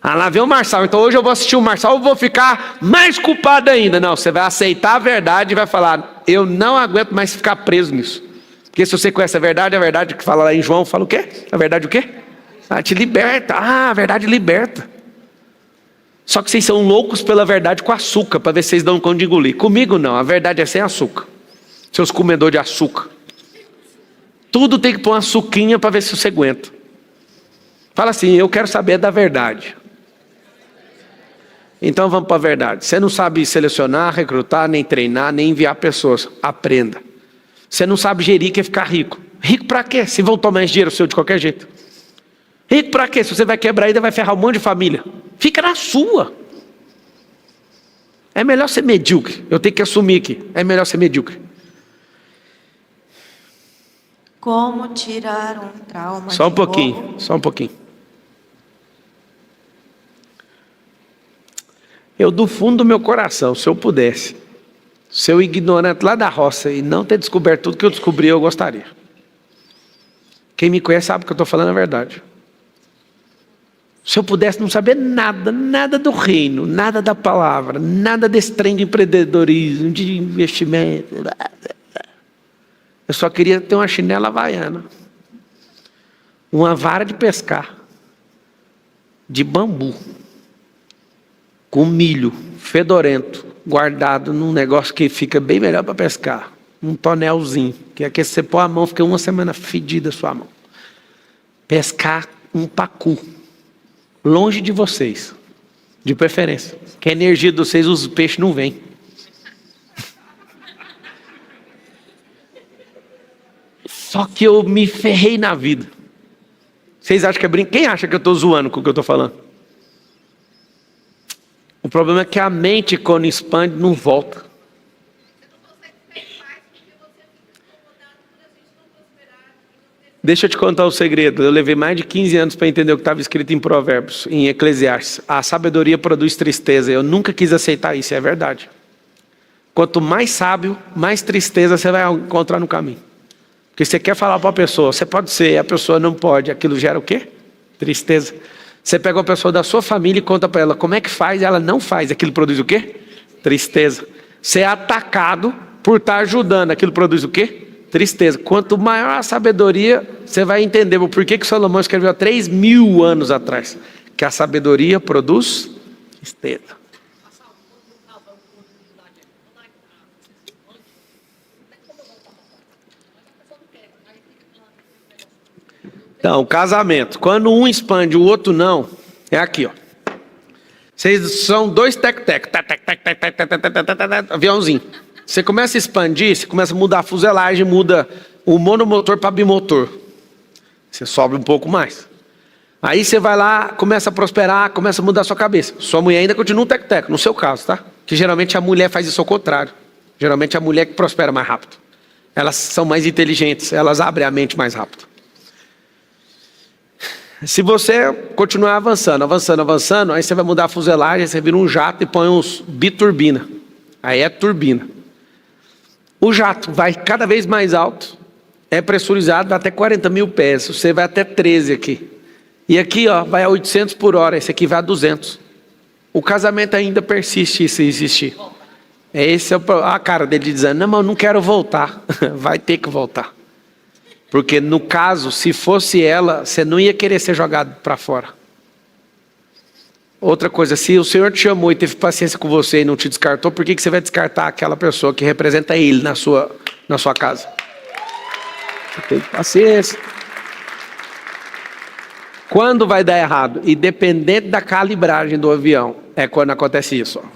Ah, lá vem o Marçal. Então hoje eu vou assistir o Marçal, eu vou ficar mais culpado ainda. Não, você vai aceitar a verdade e vai falar, eu não aguento mais ficar preso nisso. Porque se você conhece a verdade que fala lá em João, fala o quê? A verdade o quê? Ah, te liberta. Ah, a verdade liberta. Só que vocês são loucos pela verdade com açúcar, para ver se vocês dão conta de engolir. Comigo não, a verdade é sem açúcar. Seus comedores de açúcar. Tudo tem que pôr uma suquinha para ver se você aguenta. Fala assim, eu quero saber da verdade. Então vamos para a verdade. Você não sabe selecionar, recrutar, nem treinar, nem enviar pessoas. Aprenda. Você não sabe gerir, quer ficar rico. Rico para quê? Se vão tomar esse dinheiro seu de qualquer jeito. Rico para quê? Se você vai quebrar ainda vai ferrar um monte de família. Fica na sua. É melhor ser medíocre. Eu tenho que assumir aqui. É melhor ser medíocre. Como tirar um trauma? Só um de pouquinho. novo? Só um pouquinho. Eu, do fundo do meu coração, se eu pudesse, ser o ignorante lá da roça e não ter descoberto tudo que eu descobri, eu gostaria. Quem me conhece sabe que eu estou falando a verdade. Se eu pudesse não saber nada, nada do reino, nada da palavra, nada desse trem de empreendedorismo, de investimento. Eu só queria ter uma chinela havaiana, uma vara de pescar, de bambu, com milho fedorento, guardado num negócio que fica bem melhor para pescar. Um tonelzinho, que é que você põe a mão, fica uma semana fedida a sua mão. Pescar um pacu, longe de vocês, de preferência. Que a energia de vocês, os peixes não vêm. Só que eu me ferrei na vida. Vocês acham que é brincadeira? Quem acha que eu estou zoando com o que eu estou falando? O problema é que a mente, quando expande, não volta. Deixa eu te contar o segredo. Eu levei mais de 15 anos para entender o que estava escrito em Provérbios, em Eclesiastes. A sabedoria produz tristeza. Eu nunca quis aceitar isso, é verdade. Quanto mais sábio, mais tristeza você vai encontrar no caminho. Porque você quer falar para a pessoa, você pode ser, a pessoa não pode. Aquilo gera o quê? Tristeza. Você pega uma pessoa da sua família e conta para ela como é que faz, ela não faz. Aquilo produz o quê? Tristeza. Você é atacado por estar ajudando. Aquilo produz o quê? Tristeza. Quanto maior a sabedoria, você vai entender o porquê que Salomão escreveu há 3.000 anos atrás. Que a sabedoria produz tristeza. Então, casamento. Quando um expande, o outro não. É aqui, ó. Vocês são dois tec-tec. Aviãozinho. Você começa a expandir, você começa a mudar a fuselagem, muda o monomotor para bimotor. Você sobe um pouco mais. Aí você vai lá, começa a prosperar, começa a mudar a sua cabeça. Sua mulher ainda continua um tec-tec, no seu caso, tá? Que geralmente a mulher faz isso ao contrário. Geralmente a mulher que prospera mais rápido. Elas são mais inteligentes, elas abrem a mente mais rápido. Se você continuar avançando, aí você vai mudar a fuselagem, você vira um jato e põe uns biturbina. Aí é turbina. O jato vai cada vez mais alto, é pressurizado, dá até 40 mil pés, você vai até 13 aqui. E aqui, ó, vai a 800 por hora, esse aqui vai a 200. O casamento ainda persiste se existir. Esse é a cara dele dizendo, não, mas eu não quero voltar. Vai ter que voltar. Porque no caso, se fosse ela, você não ia querer ser jogado para fora. Outra coisa, se o Senhor te chamou e teve paciência com você e não te descartou, por que você vai descartar aquela pessoa que representa Ele na sua casa? Você tem paciência. Quando vai dar errado? Independente da calibragem do avião, é quando acontece isso. Ó.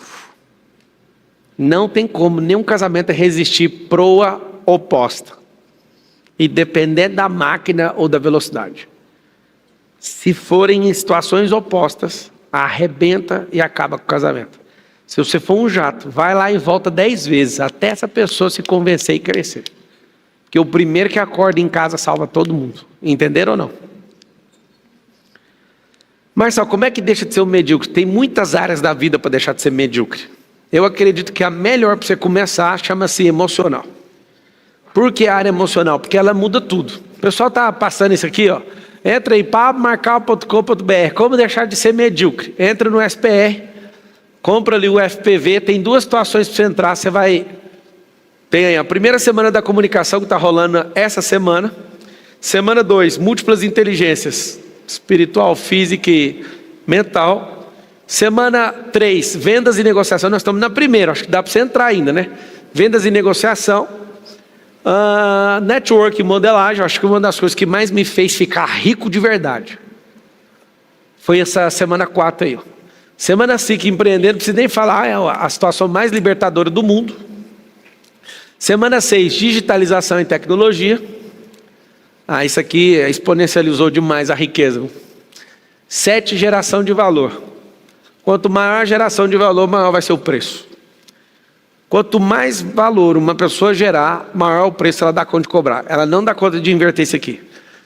Não tem como nenhum casamento resistir proa oposta. Independente da máquina ou da velocidade. Se forem em situações opostas, arrebenta e acaba com o casamento. Se você for um jato, vai lá e volta 10 vezes, até essa pessoa se convencer e crescer. Porque o primeiro que acorda em casa salva todo mundo. Entenderam ou não? Marcelo, como é que deixa de ser um medíocre? Tem muitas áreas da vida para deixar de ser medíocre. Eu acredito que a melhor para você começar chama-se emocional. Por que a área emocional? Porque ela muda tudo. O pessoal está passando isso aqui, ó. Entra aí, pabmarcal.com.br. Como deixar de ser medíocre? Entra no SPR, compra ali o FPV. Tem duas situações para você entrar. Você vai... Tem aí a primeira semana da comunicação que está rolando essa semana. Semana 2, múltiplas inteligências. Espiritual, física e mental. Semana 3, vendas e negociação. Nós estamos na primeira, acho que dá para você entrar ainda, né? Vendas e negociação. Network e modelagem. Acho que uma das coisas que mais me fez ficar rico de verdade foi essa semana 4 aí. Semana 5, empreendendo, não precisa nem falar, é a situação mais libertadora do mundo. Semana 6, digitalização e tecnologia. Isso aqui exponencializou demais a riqueza. 7, geração de valor. Quanto maior a geração de valor, maior vai ser o preço. Quanto mais valor uma pessoa gerar, maior o preço ela dá conta de cobrar. Ela não dá conta de inverter isso aqui.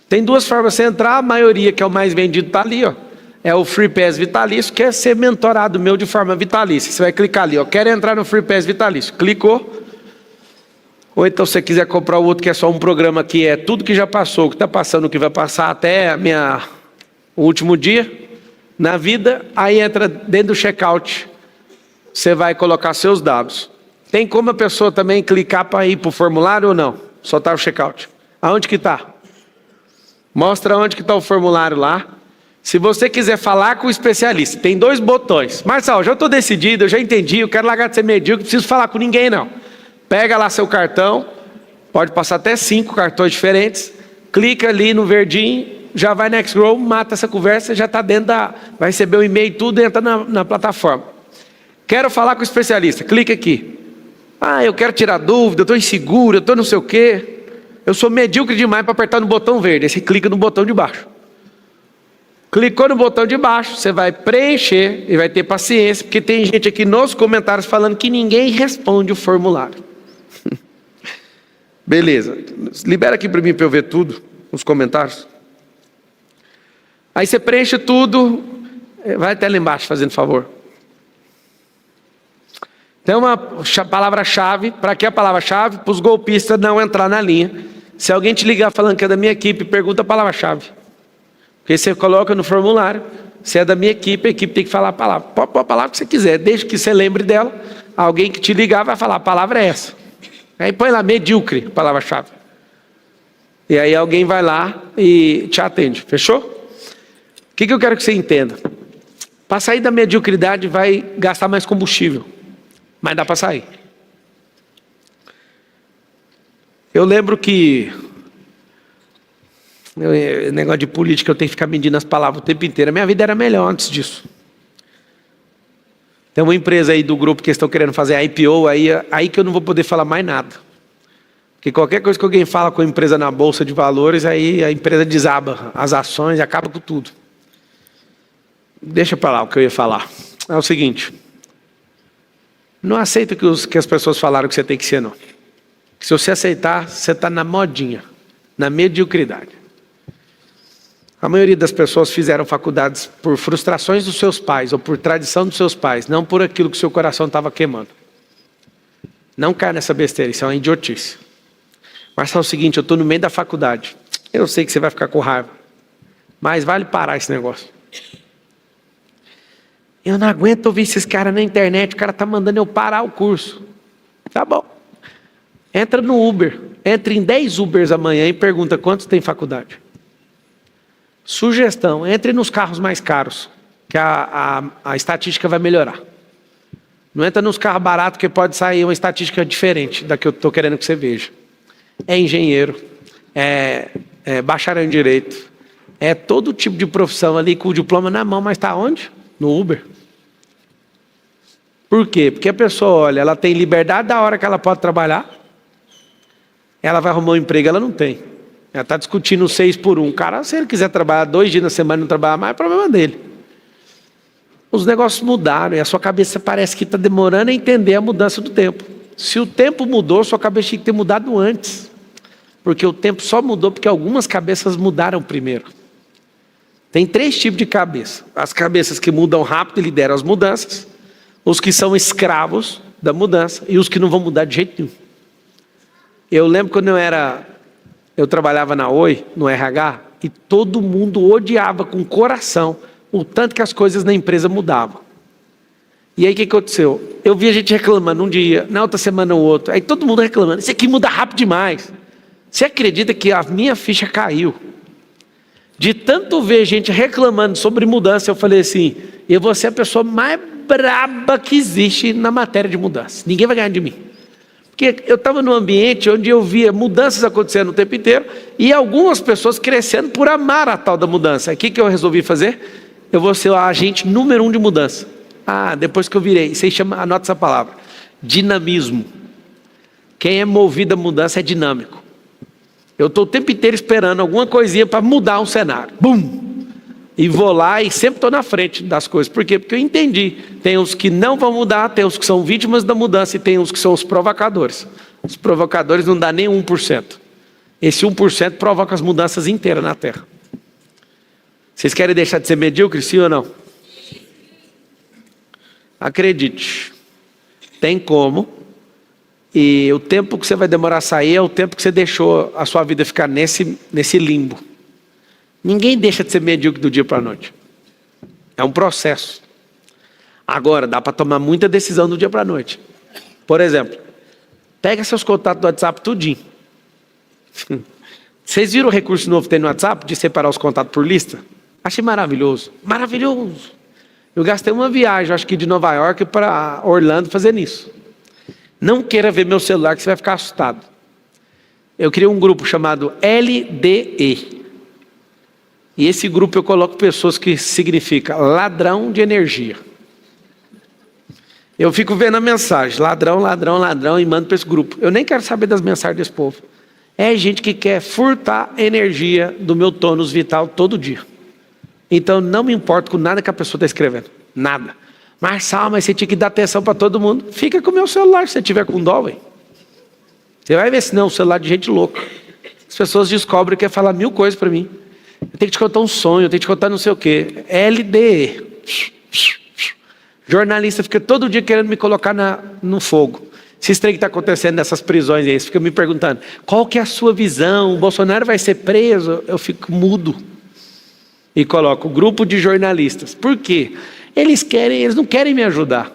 Tem duas formas de você entrar, a maioria que é o mais vendido está ali, ó. É o Free Pass Vitalício, que é ser mentorado meu de forma vitalícia. Você vai clicar ali, ó, quero entrar no Free Pass Vitalício. Clicou. Ou então se você quiser comprar o outro que é só um programa que é tudo que já passou, que está passando, o que vai passar até o último dia na vida, aí entra dentro do checkout, você vai colocar seus dados. Tem como a pessoa também clicar para ir para o formulário ou não? Só está o checkout. Aonde que está? Mostra onde que está o formulário lá. Se você quiser falar com o especialista, tem 2 botões. Marcelo, já estou decidido, eu já entendi, eu quero largar de ser medíocre, não preciso falar com ninguém não. Pega lá seu cartão, pode passar até 5 cartões diferentes, clica ali no verdinho, já vai Next Grow, mata essa conversa, já está dentro vai receber o e-mail, tudo entra na plataforma. Quero falar com o especialista, clica aqui. Eu quero tirar dúvida, eu estou inseguro, eu estou não sei o quê. Eu sou medíocre demais para apertar no botão verde, aí você clica no botão de baixo. Clicou no botão de baixo, você vai preencher e vai ter paciência, porque tem gente aqui nos comentários falando que ninguém responde o formulário. Beleza, libera aqui para mim para eu ver tudo, os comentários. Aí você preenche tudo, vai até lá embaixo fazendo favor. Tem uma palavra-chave, para que a palavra-chave? Para os golpistas não entrar na linha. Se alguém te ligar falando que é da minha equipe, pergunta a palavra-chave. Porque você coloca no formulário, se é da minha equipe, a equipe tem que falar a palavra. Pode pôr a palavra que você quiser, desde que você lembre dela. Alguém que te ligar vai falar, a palavra é essa. Aí põe lá, medíocre, palavra-chave. E aí alguém vai lá e te atende, fechou? O que eu quero que você entenda? Para sair da mediocridade vai gastar mais combustível, mas dá para sair. Eu lembro que negócio de política, eu tenho que ficar medindo as palavras o tempo inteiro. A minha vida era melhor antes disso. Tem uma empresa aí do grupo que estão querendo fazer IPO, aí que eu não vou poder falar mais nada. Porque qualquer coisa que alguém fala com a empresa na bolsa de valores, aí a empresa desaba as ações e acaba com tudo. Deixa para lá o que eu ia falar. É o seguinte, não aceita que as pessoas falaram que você tem que ser, não. Se você aceitar, você está na modinha, na mediocridade. A maioria das pessoas fizeram faculdades por frustrações dos seus pais ou por tradição dos seus pais, não por aquilo que o seu coração estava queimando. Não cai nessa besteira, isso é uma idiotice. Mas é o seguinte, eu estou no meio da faculdade. Eu sei que você vai ficar com raiva, mas vale parar esse negócio. Eu não aguento ouvir esses caras na internet, o cara está mandando eu parar o curso. Tá bom. Entra no Uber, entra em 10 Ubers amanhã e pergunta quantos tem faculdade. Sugestão, entre nos carros mais caros, que a estatística vai melhorar. Não entra nos carros baratos, que pode sair uma estatística diferente da que eu estou querendo que você veja. É engenheiro, é bacharel em direito, é todo tipo de profissão ali com o diploma na mão, mas está onde? No Uber. Por quê? Porque a pessoa, olha, ela tem liberdade da hora que ela pode trabalhar, ela vai arrumar um emprego, ela não tem. Ela está discutindo 6 por 1. Cara, se ele quiser trabalhar 2 dias na semana e não trabalhar mais, é problema dele. Os negócios mudaram e a sua cabeça parece que está demorando a entender a mudança do tempo. Se o tempo mudou, sua cabeça tinha que ter mudado antes. Porque o tempo só mudou porque algumas cabeças mudaram primeiro. Tem 3 tipos de cabeça. As cabeças que mudam rápido e lideram as mudanças. Os que são escravos da mudança e os que não vão mudar de jeito nenhum. Eu lembro quando eu trabalhava na Oi, no RH, e todo mundo odiava com o coração o tanto que as coisas na empresa mudavam. E aí o que aconteceu? Eu vi a gente reclamando um dia, na outra semana o outro, aí todo mundo reclamando, isso aqui muda rápido demais. Você acredita que a minha ficha caiu? De tanto ver gente reclamando sobre mudança, eu falei assim, eu vou ser a pessoa mais braba que existe na matéria de mudança. Ninguém vai ganhar de mim. Porque eu estava num ambiente onde eu via mudanças acontecendo o tempo inteiro e algumas pessoas crescendo por amar a tal da mudança. O que eu resolvi fazer? Eu vou ser o agente número 1 de mudança. Depois que eu virei, você chama, anota essa palavra, dinamismo. Quem é movido a mudança é dinâmico. Eu estou o tempo inteiro esperando alguma coisinha para mudar um cenário. Bum! E vou lá e sempre estou na frente das coisas. Por quê? Porque eu entendi. Tem uns que não vão mudar, tem uns que são vítimas da mudança e tem uns que são os provocadores. Os provocadores não dão nem 1%. Esse 1% provoca as mudanças inteiras na Terra. Vocês querem deixar de ser medíocres, sim ou não? Acredite. Tem como. E o tempo que você vai demorar a sair é o tempo que você deixou a sua vida ficar nesse limbo. Ninguém deixa de ser medíocre do dia para a noite. É um processo. Agora, dá para tomar muita decisão do dia para a noite. Por exemplo, pega seus contatos do WhatsApp tudinho. Vocês viram o recurso novo que tem no WhatsApp de separar os contatos por lista? Achei maravilhoso. Maravilhoso. Eu gastei uma viagem, acho que de Nova York para Orlando fazendo isso. Não queira ver meu celular que você vai ficar assustado. Eu criei um grupo chamado LDE. E esse grupo eu coloco pessoas que significa ladrão de energia. Eu fico vendo a mensagem, ladrão, ladrão, ladrão, e mando para esse grupo. Eu nem quero saber das mensagens desse povo. É gente que quer furtar energia do meu tônus vital todo dia. Então não me importo com nada que a pessoa está escrevendo. Nada. Marçal, mas você tinha que dar atenção para todo mundo. Fica com o meu celular se você tiver com dó, véio. Você vai ver se não, o celular de gente louca. As pessoas descobrem que quer falar 1000 coisas para mim. Eu tenho que te contar um sonho, eu tenho que te contar não sei o quê. LDE. Jornalista fica todo dia querendo me colocar no fogo. Esse trem que está acontecendo nessas prisões aí, fica me perguntando, qual que é a sua visão? O Bolsonaro vai ser preso? Eu fico mudo. E coloco grupo de jornalistas. Por quê? Eles não querem me ajudar.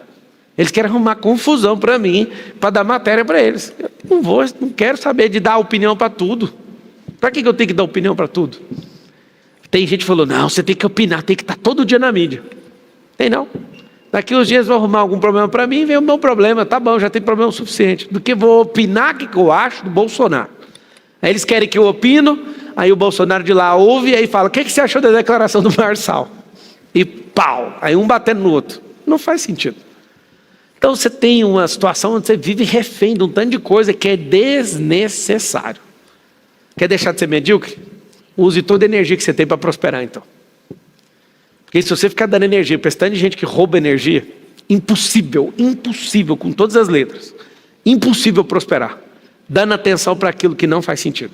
Eles querem arrumar confusão para mim, para dar matéria para eles. Eu não quero saber de dar opinião para tudo. Para que eu tenho que dar opinião para tudo? Tem gente que falou, não, você tem que opinar, tem que estar todo dia na mídia. Tem não. Daqui uns dias vão arrumar algum problema para mim, vem o meu problema, tá bom, já tem problema suficiente. Do que vou opinar o que eu acho do Bolsonaro. Aí eles querem que eu opino, aí o Bolsonaro de lá ouve e aí fala, o que você achou da declaração do Marçal? E pau, aí um batendo no outro. Não faz sentido. Então você tem uma situação onde você vive refém de um tanto de coisa que é desnecessário. Quer deixar de ser medíocre? Use toda a energia que você tem para prosperar então. Porque se você ficar dando energia para esse tanto de gente que rouba energia, impossível, com todas as letras, impossível prosperar. Dando atenção para aquilo que não faz sentido.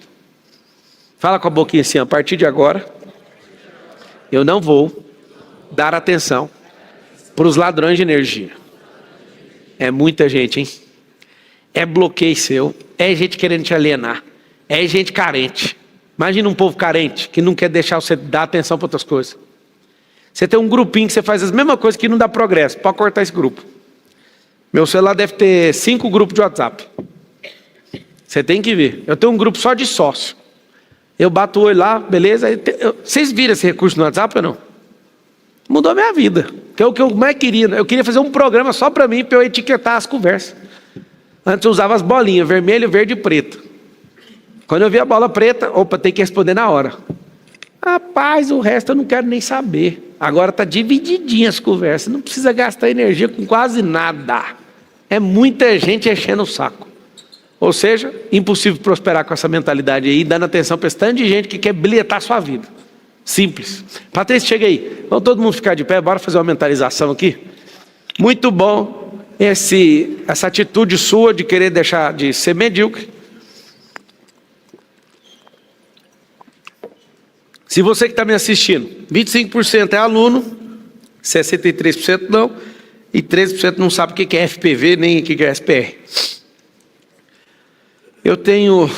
Fala com a boquinha assim, a partir de agora, eu não vou dar atenção para os ladrões de energia. É muita gente, hein? É bloqueio seu, é gente querendo te alienar, é gente carente. Imagina um povo carente que não quer deixar você dar atenção para outras coisas. Você tem um grupinho que você faz as mesmas coisas que não dá progresso. Pode cortar esse grupo. Meu celular deve ter 5 grupos de WhatsApp. Você tem que ver. Eu tenho um grupo só de sócio. Eu bato o olho lá, beleza? Vocês viram esse recurso no WhatsApp ou não? Mudou a minha vida. Que é o que eu mais queria. Eu queria fazer um programa só para mim, para eu etiquetar as conversas. Antes eu usava as bolinhas, vermelho, verde e preto. Quando eu vi a bola preta, opa, tem que responder na hora. Rapaz, o resto eu não quero nem saber. Agora está divididinha as conversas. Não precisa gastar energia com quase nada. É muita gente enchendo o saco. Ou seja, impossível prosperar com essa mentalidade aí, dando atenção para esse tanto de gente que quer bilhetar a sua vida. Simples. Patrícia, chega aí. Vamos todo mundo ficar de pé, bora fazer uma mentalização aqui. Muito bom essa atitude sua de querer deixar de ser medíocre. Se você que está me assistindo, 25% é aluno, 63% não, e 13% não sabe o que é FPV, nem o que é SPR. Eu tenho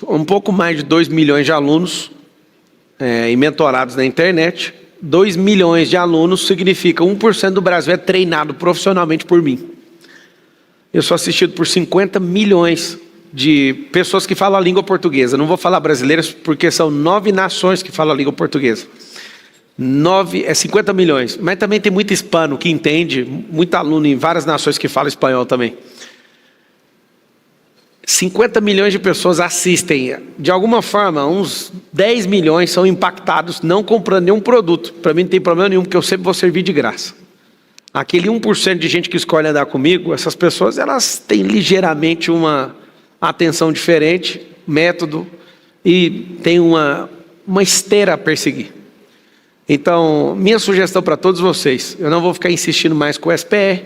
um pouco mais de 2 milhões de alunos e mentorados na internet. 2 milhões de alunos significa 1% do Brasil é treinado profissionalmente por mim. Eu sou assistido por 50 milhões de pessoas que falam a língua portuguesa. Não vou falar brasileiras porque são 9 nações que falam a língua portuguesa. 50 milhões. Mas também tem muito hispano que entende, muito aluno em várias nações que falam espanhol também. 50 milhões de pessoas assistem. De alguma forma, uns 10 milhões são impactados não comprando nenhum produto. Para mim não tem problema nenhum, porque eu sempre vou servir de graça. Aquele 1% de gente que escolhe andar comigo, essas pessoas elas têm ligeiramente uma atenção diferente, método, e tem uma esteira a perseguir. Então, minha sugestão para todos vocês, eu não vou ficar insistindo mais com o SPR,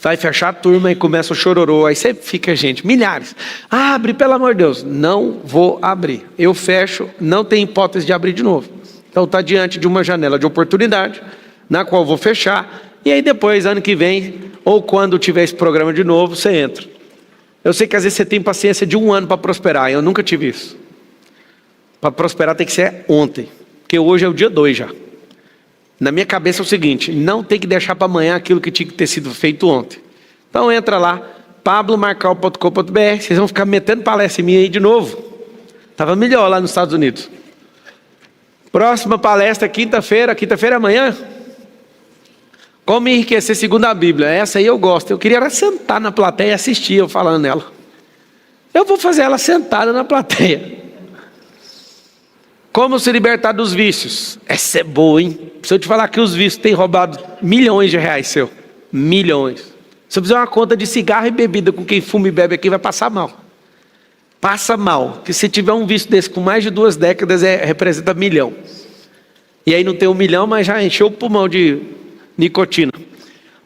vai fechar a turma e começa o chororô, aí sempre fica gente, milhares. Abre, pelo amor de Deus. Não vou abrir. Eu fecho, não tem hipótese de abrir de novo. Então está diante de uma janela de oportunidade, na qual eu vou fechar, e aí depois, ano que vem, ou quando tiver esse programa de novo, você entra. Eu sei que às vezes você tem paciência de 1 ano para prosperar, eu nunca tive isso. Para prosperar tem que ser ontem, porque hoje é o dia 2 já. Na minha cabeça é o seguinte, não tem que deixar para amanhã aquilo que tinha que ter sido feito ontem. Então entra lá, pablomarcal.com.br, vocês vão ficar metendo palestra em mim aí de novo. Estava melhor lá nos Estados Unidos. Próxima palestra, quinta-feira é amanhã. Como enriquecer segundo a Bíblia. Essa aí eu gosto. Eu queria era sentar na plateia e assistir eu falando nela. Eu vou fazer ela sentada na plateia. Como se libertar dos vícios? Essa é boa, hein? Se eu te falar que os vícios têm roubado milhões de reais seu. Milhões. Se eu fizer uma conta de cigarro e bebida com quem fuma e bebe aqui, vai passar mal. Passa mal. Porque se tiver um vício desse com mais de 2 décadas, representa 1 milhão. E aí não tem 1 milhão, mas já encheu o pulmão de nicotina.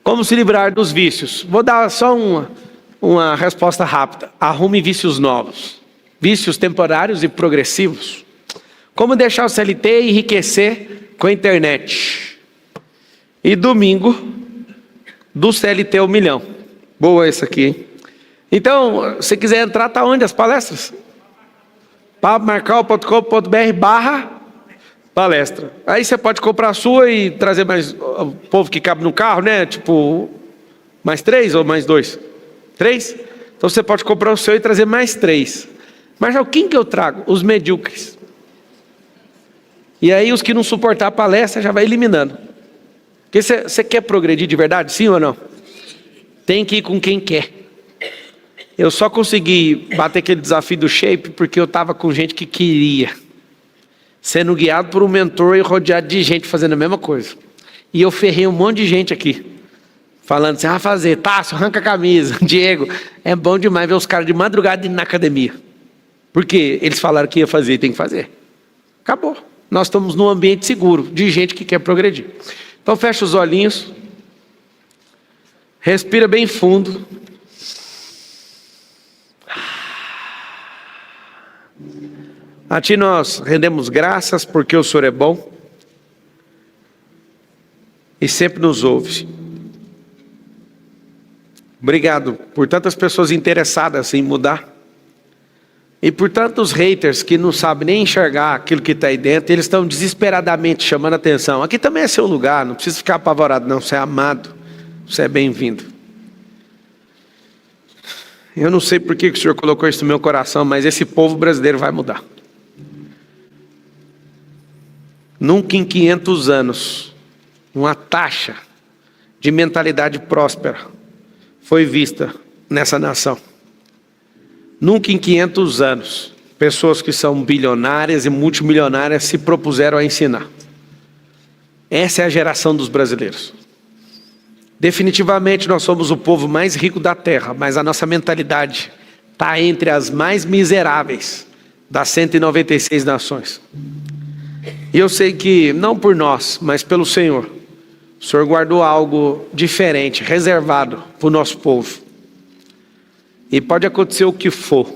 Como se livrar dos vícios? Vou dar só uma resposta rápida. Arrume vícios novos. Vícios temporários e progressivos. Como deixar o CLT e enriquecer com a internet. E domingo, do CLT 1 milhão. Boa essa aqui, hein? Então, se quiser entrar, tá onde as palestras? pablomarcal.com.br/palestra. Aí você pode comprar a sua e trazer mais o povo que cabe no carro, né? Tipo, mais 3 ou mais 2? 3? Então você pode comprar o seu e trazer mais 3. Mas já quem que eu trago? Os medíocres. E aí os que não suportar a palestra já vai eliminando. Porque você quer progredir de verdade, sim ou não? Tem que ir com quem quer. Eu só consegui bater aquele desafio do shape porque eu estava com gente que queria. Sendo guiado por um mentor e rodeado de gente fazendo a mesma coisa. E eu ferrei um monte de gente aqui. Falando assim, fazer, Tássio, arranca a camisa. Diego, é bom demais ver os caras de madrugada indo na academia. Porque eles falaram que ia fazer e tem que fazer. Acabou. Nós estamos num ambiente seguro, de gente que quer progredir. Então fecha os olhinhos. Respira bem fundo. A Ti nós rendemos graças porque o Senhor é bom. E sempre nos ouve. Obrigado por tantas pessoas interessadas em mudar. E por tantos haters que não sabem nem enxergar aquilo que está aí dentro, eles estão desesperadamente chamando a atenção. Aqui também é seu lugar, não precisa ficar apavorado não, você é amado, você é bem-vindo. Eu não sei por que o Senhor colocou isso no meu coração, mas esse povo brasileiro vai mudar. Nunca em 500 anos, uma taxa de mentalidade próspera foi vista nessa nação. Nunca em 500 anos, pessoas que são bilionárias e multimilionárias se propuseram a ensinar. Essa é a geração dos brasileiros. Definitivamente nós somos o povo mais rico da terra, mas a nossa mentalidade está entre as mais miseráveis das 196 nações. E eu sei que, não por nós, mas pelo Senhor, o Senhor guardou algo diferente, reservado para o nosso povo. E pode acontecer o que for,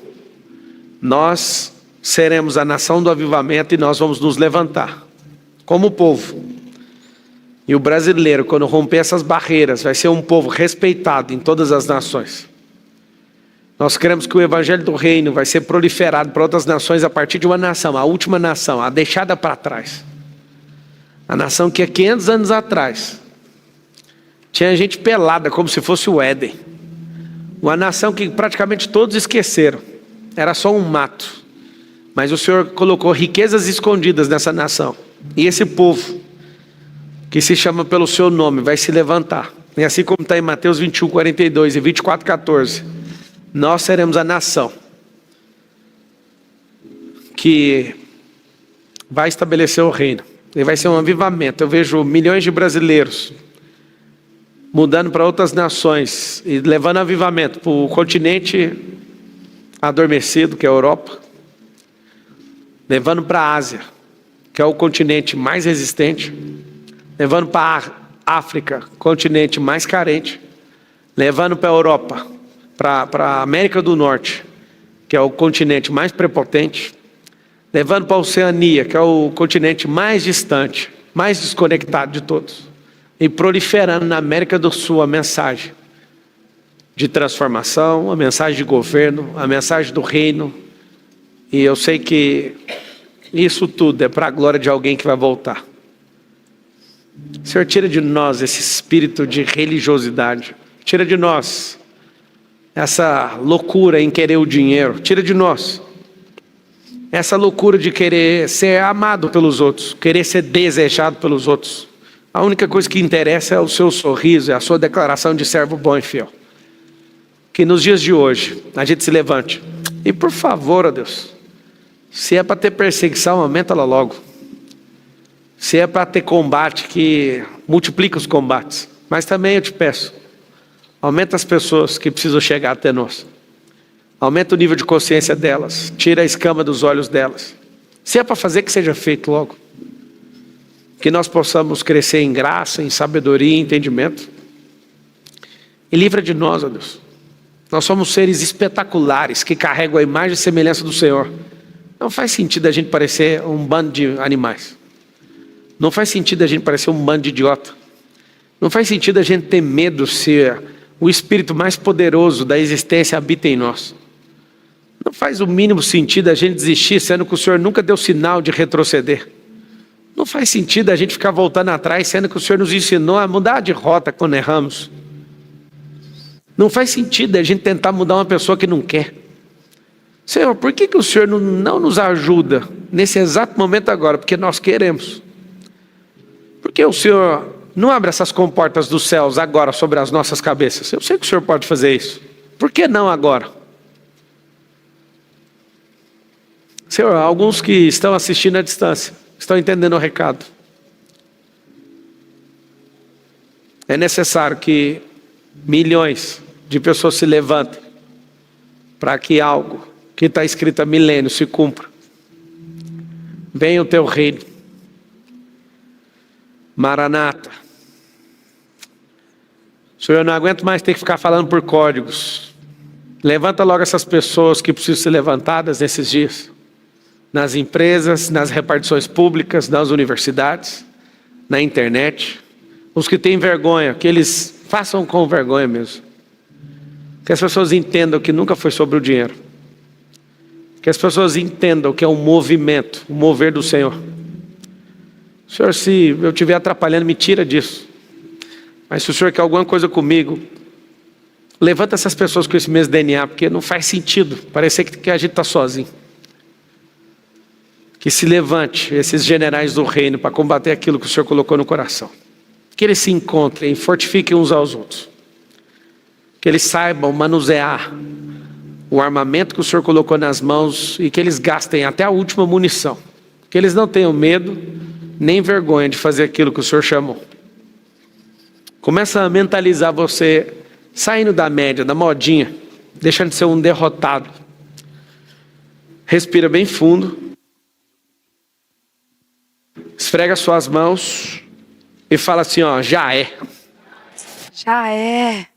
nós seremos a nação do avivamento e nós vamos nos levantar como povo. E o brasileiro, quando romper essas barreiras, vai ser um povo respeitado em todas as nações. Nós queremos que o evangelho do reino vai ser proliferado para outras nações a partir de uma nação, a última nação, a deixada para trás. A nação que há 500 anos atrás tinha gente pelada como se fosse o Éden. Uma nação que praticamente todos esqueceram. Era só um mato. Mas o Senhor colocou riquezas escondidas nessa nação. E esse povo que se chama pelo seu nome, vai se levantar. E assim como está em Mateus 21, 42 e 24, 14, nós seremos a nação que vai estabelecer o reino. E vai ser um avivamento. Eu vejo milhões de brasileiros mudando para outras nações e levando avivamento para o continente adormecido, que é a Europa, levando para a Ásia, que é o continente mais resistente, levando para a África, continente mais carente, levando para a Europa, para a América do Norte, que é o continente mais prepotente, levando para a Oceania, que é o continente mais distante, mais desconectado de todos, e proliferando na América do Sul a mensagem de transformação, a mensagem de governo, a mensagem do reino. E eu sei que isso tudo é para a glória de alguém que vai voltar. Senhor, tira de nós esse espírito de religiosidade, tira de nós essa loucura em querer o dinheiro, tira de nós essa loucura de querer ser amado pelos outros, querer ser desejado pelos outros. A única coisa que interessa é o seu sorriso, é a sua declaração de servo bom e fiel. Que nos dias de hoje a gente se levante. E por favor, ó Deus, se é para ter perseguição, aumenta ela logo. Se é para ter combate, que multiplica os combates. Mas também eu te peço, aumenta as pessoas que precisam chegar até nós. Aumenta o nível de consciência delas. Tira a escama dos olhos delas. Se é para fazer, que seja feito logo. Que nós possamos crescer em graça, em sabedoria e entendimento. E livra de nós, ó Deus. Nós somos seres espetaculares que carregam a imagem e semelhança do Senhor. Não faz sentido a gente parecer um bando de animais. Não faz sentido a gente parecer um bando de idiota. Não faz sentido a gente ter medo se o Espírito mais poderoso da existência habita em nós. Não faz o mínimo sentido a gente desistir, sendo que o Senhor nunca deu sinal de retroceder. Não faz sentido a gente ficar voltando atrás, sendo que o Senhor nos ensinou a mudar de rota quando erramos. Não faz sentido a gente tentar mudar uma pessoa que não quer. Senhor, por que o Senhor não nos ajuda nesse exato momento agora? Porque nós queremos. Porque o Senhor não abre essas comportas dos céus agora sobre as nossas cabeças. Eu sei que o Senhor pode fazer isso. Por que não agora? Senhor, alguns que estão assistindo à distância, estão entendendo o recado. É necessário que milhões de pessoas se levantem para que algo que está escrito há milênios se cumpra. Venha o teu reino. Maranata. Senhor, eu não aguento mais ter que ficar falando por códigos. Levanta logo essas pessoas que precisam ser levantadas nesses dias. Nas empresas, nas repartições públicas, nas universidades, na internet. Os que têm vergonha, que eles façam com vergonha mesmo. Que as pessoas entendam que nunca foi sobre o dinheiro. Que as pessoas entendam que é um movimento, um mover do Senhor. Senhor, se eu estiver atrapalhando, me tira disso. Mas se o Senhor quer alguma coisa comigo, levanta essas pessoas com esse mesmo DNA, porque não faz sentido parecer que a gente está sozinho. Que se levante esses generais do reino para combater aquilo que o Senhor colocou no coração. Que eles se encontrem e fortifiquem uns aos outros. Que eles saibam manusear o armamento que o Senhor colocou nas mãos e que eles gastem até a última munição. Que eles não tenham medo nem vergonha de fazer aquilo que o Senhor chamou. Começa a mentalizar você saindo da média, da modinha, deixando de ser um derrotado. Respira bem fundo. Esfrega suas mãos e fala assim, ó, já é. Já é.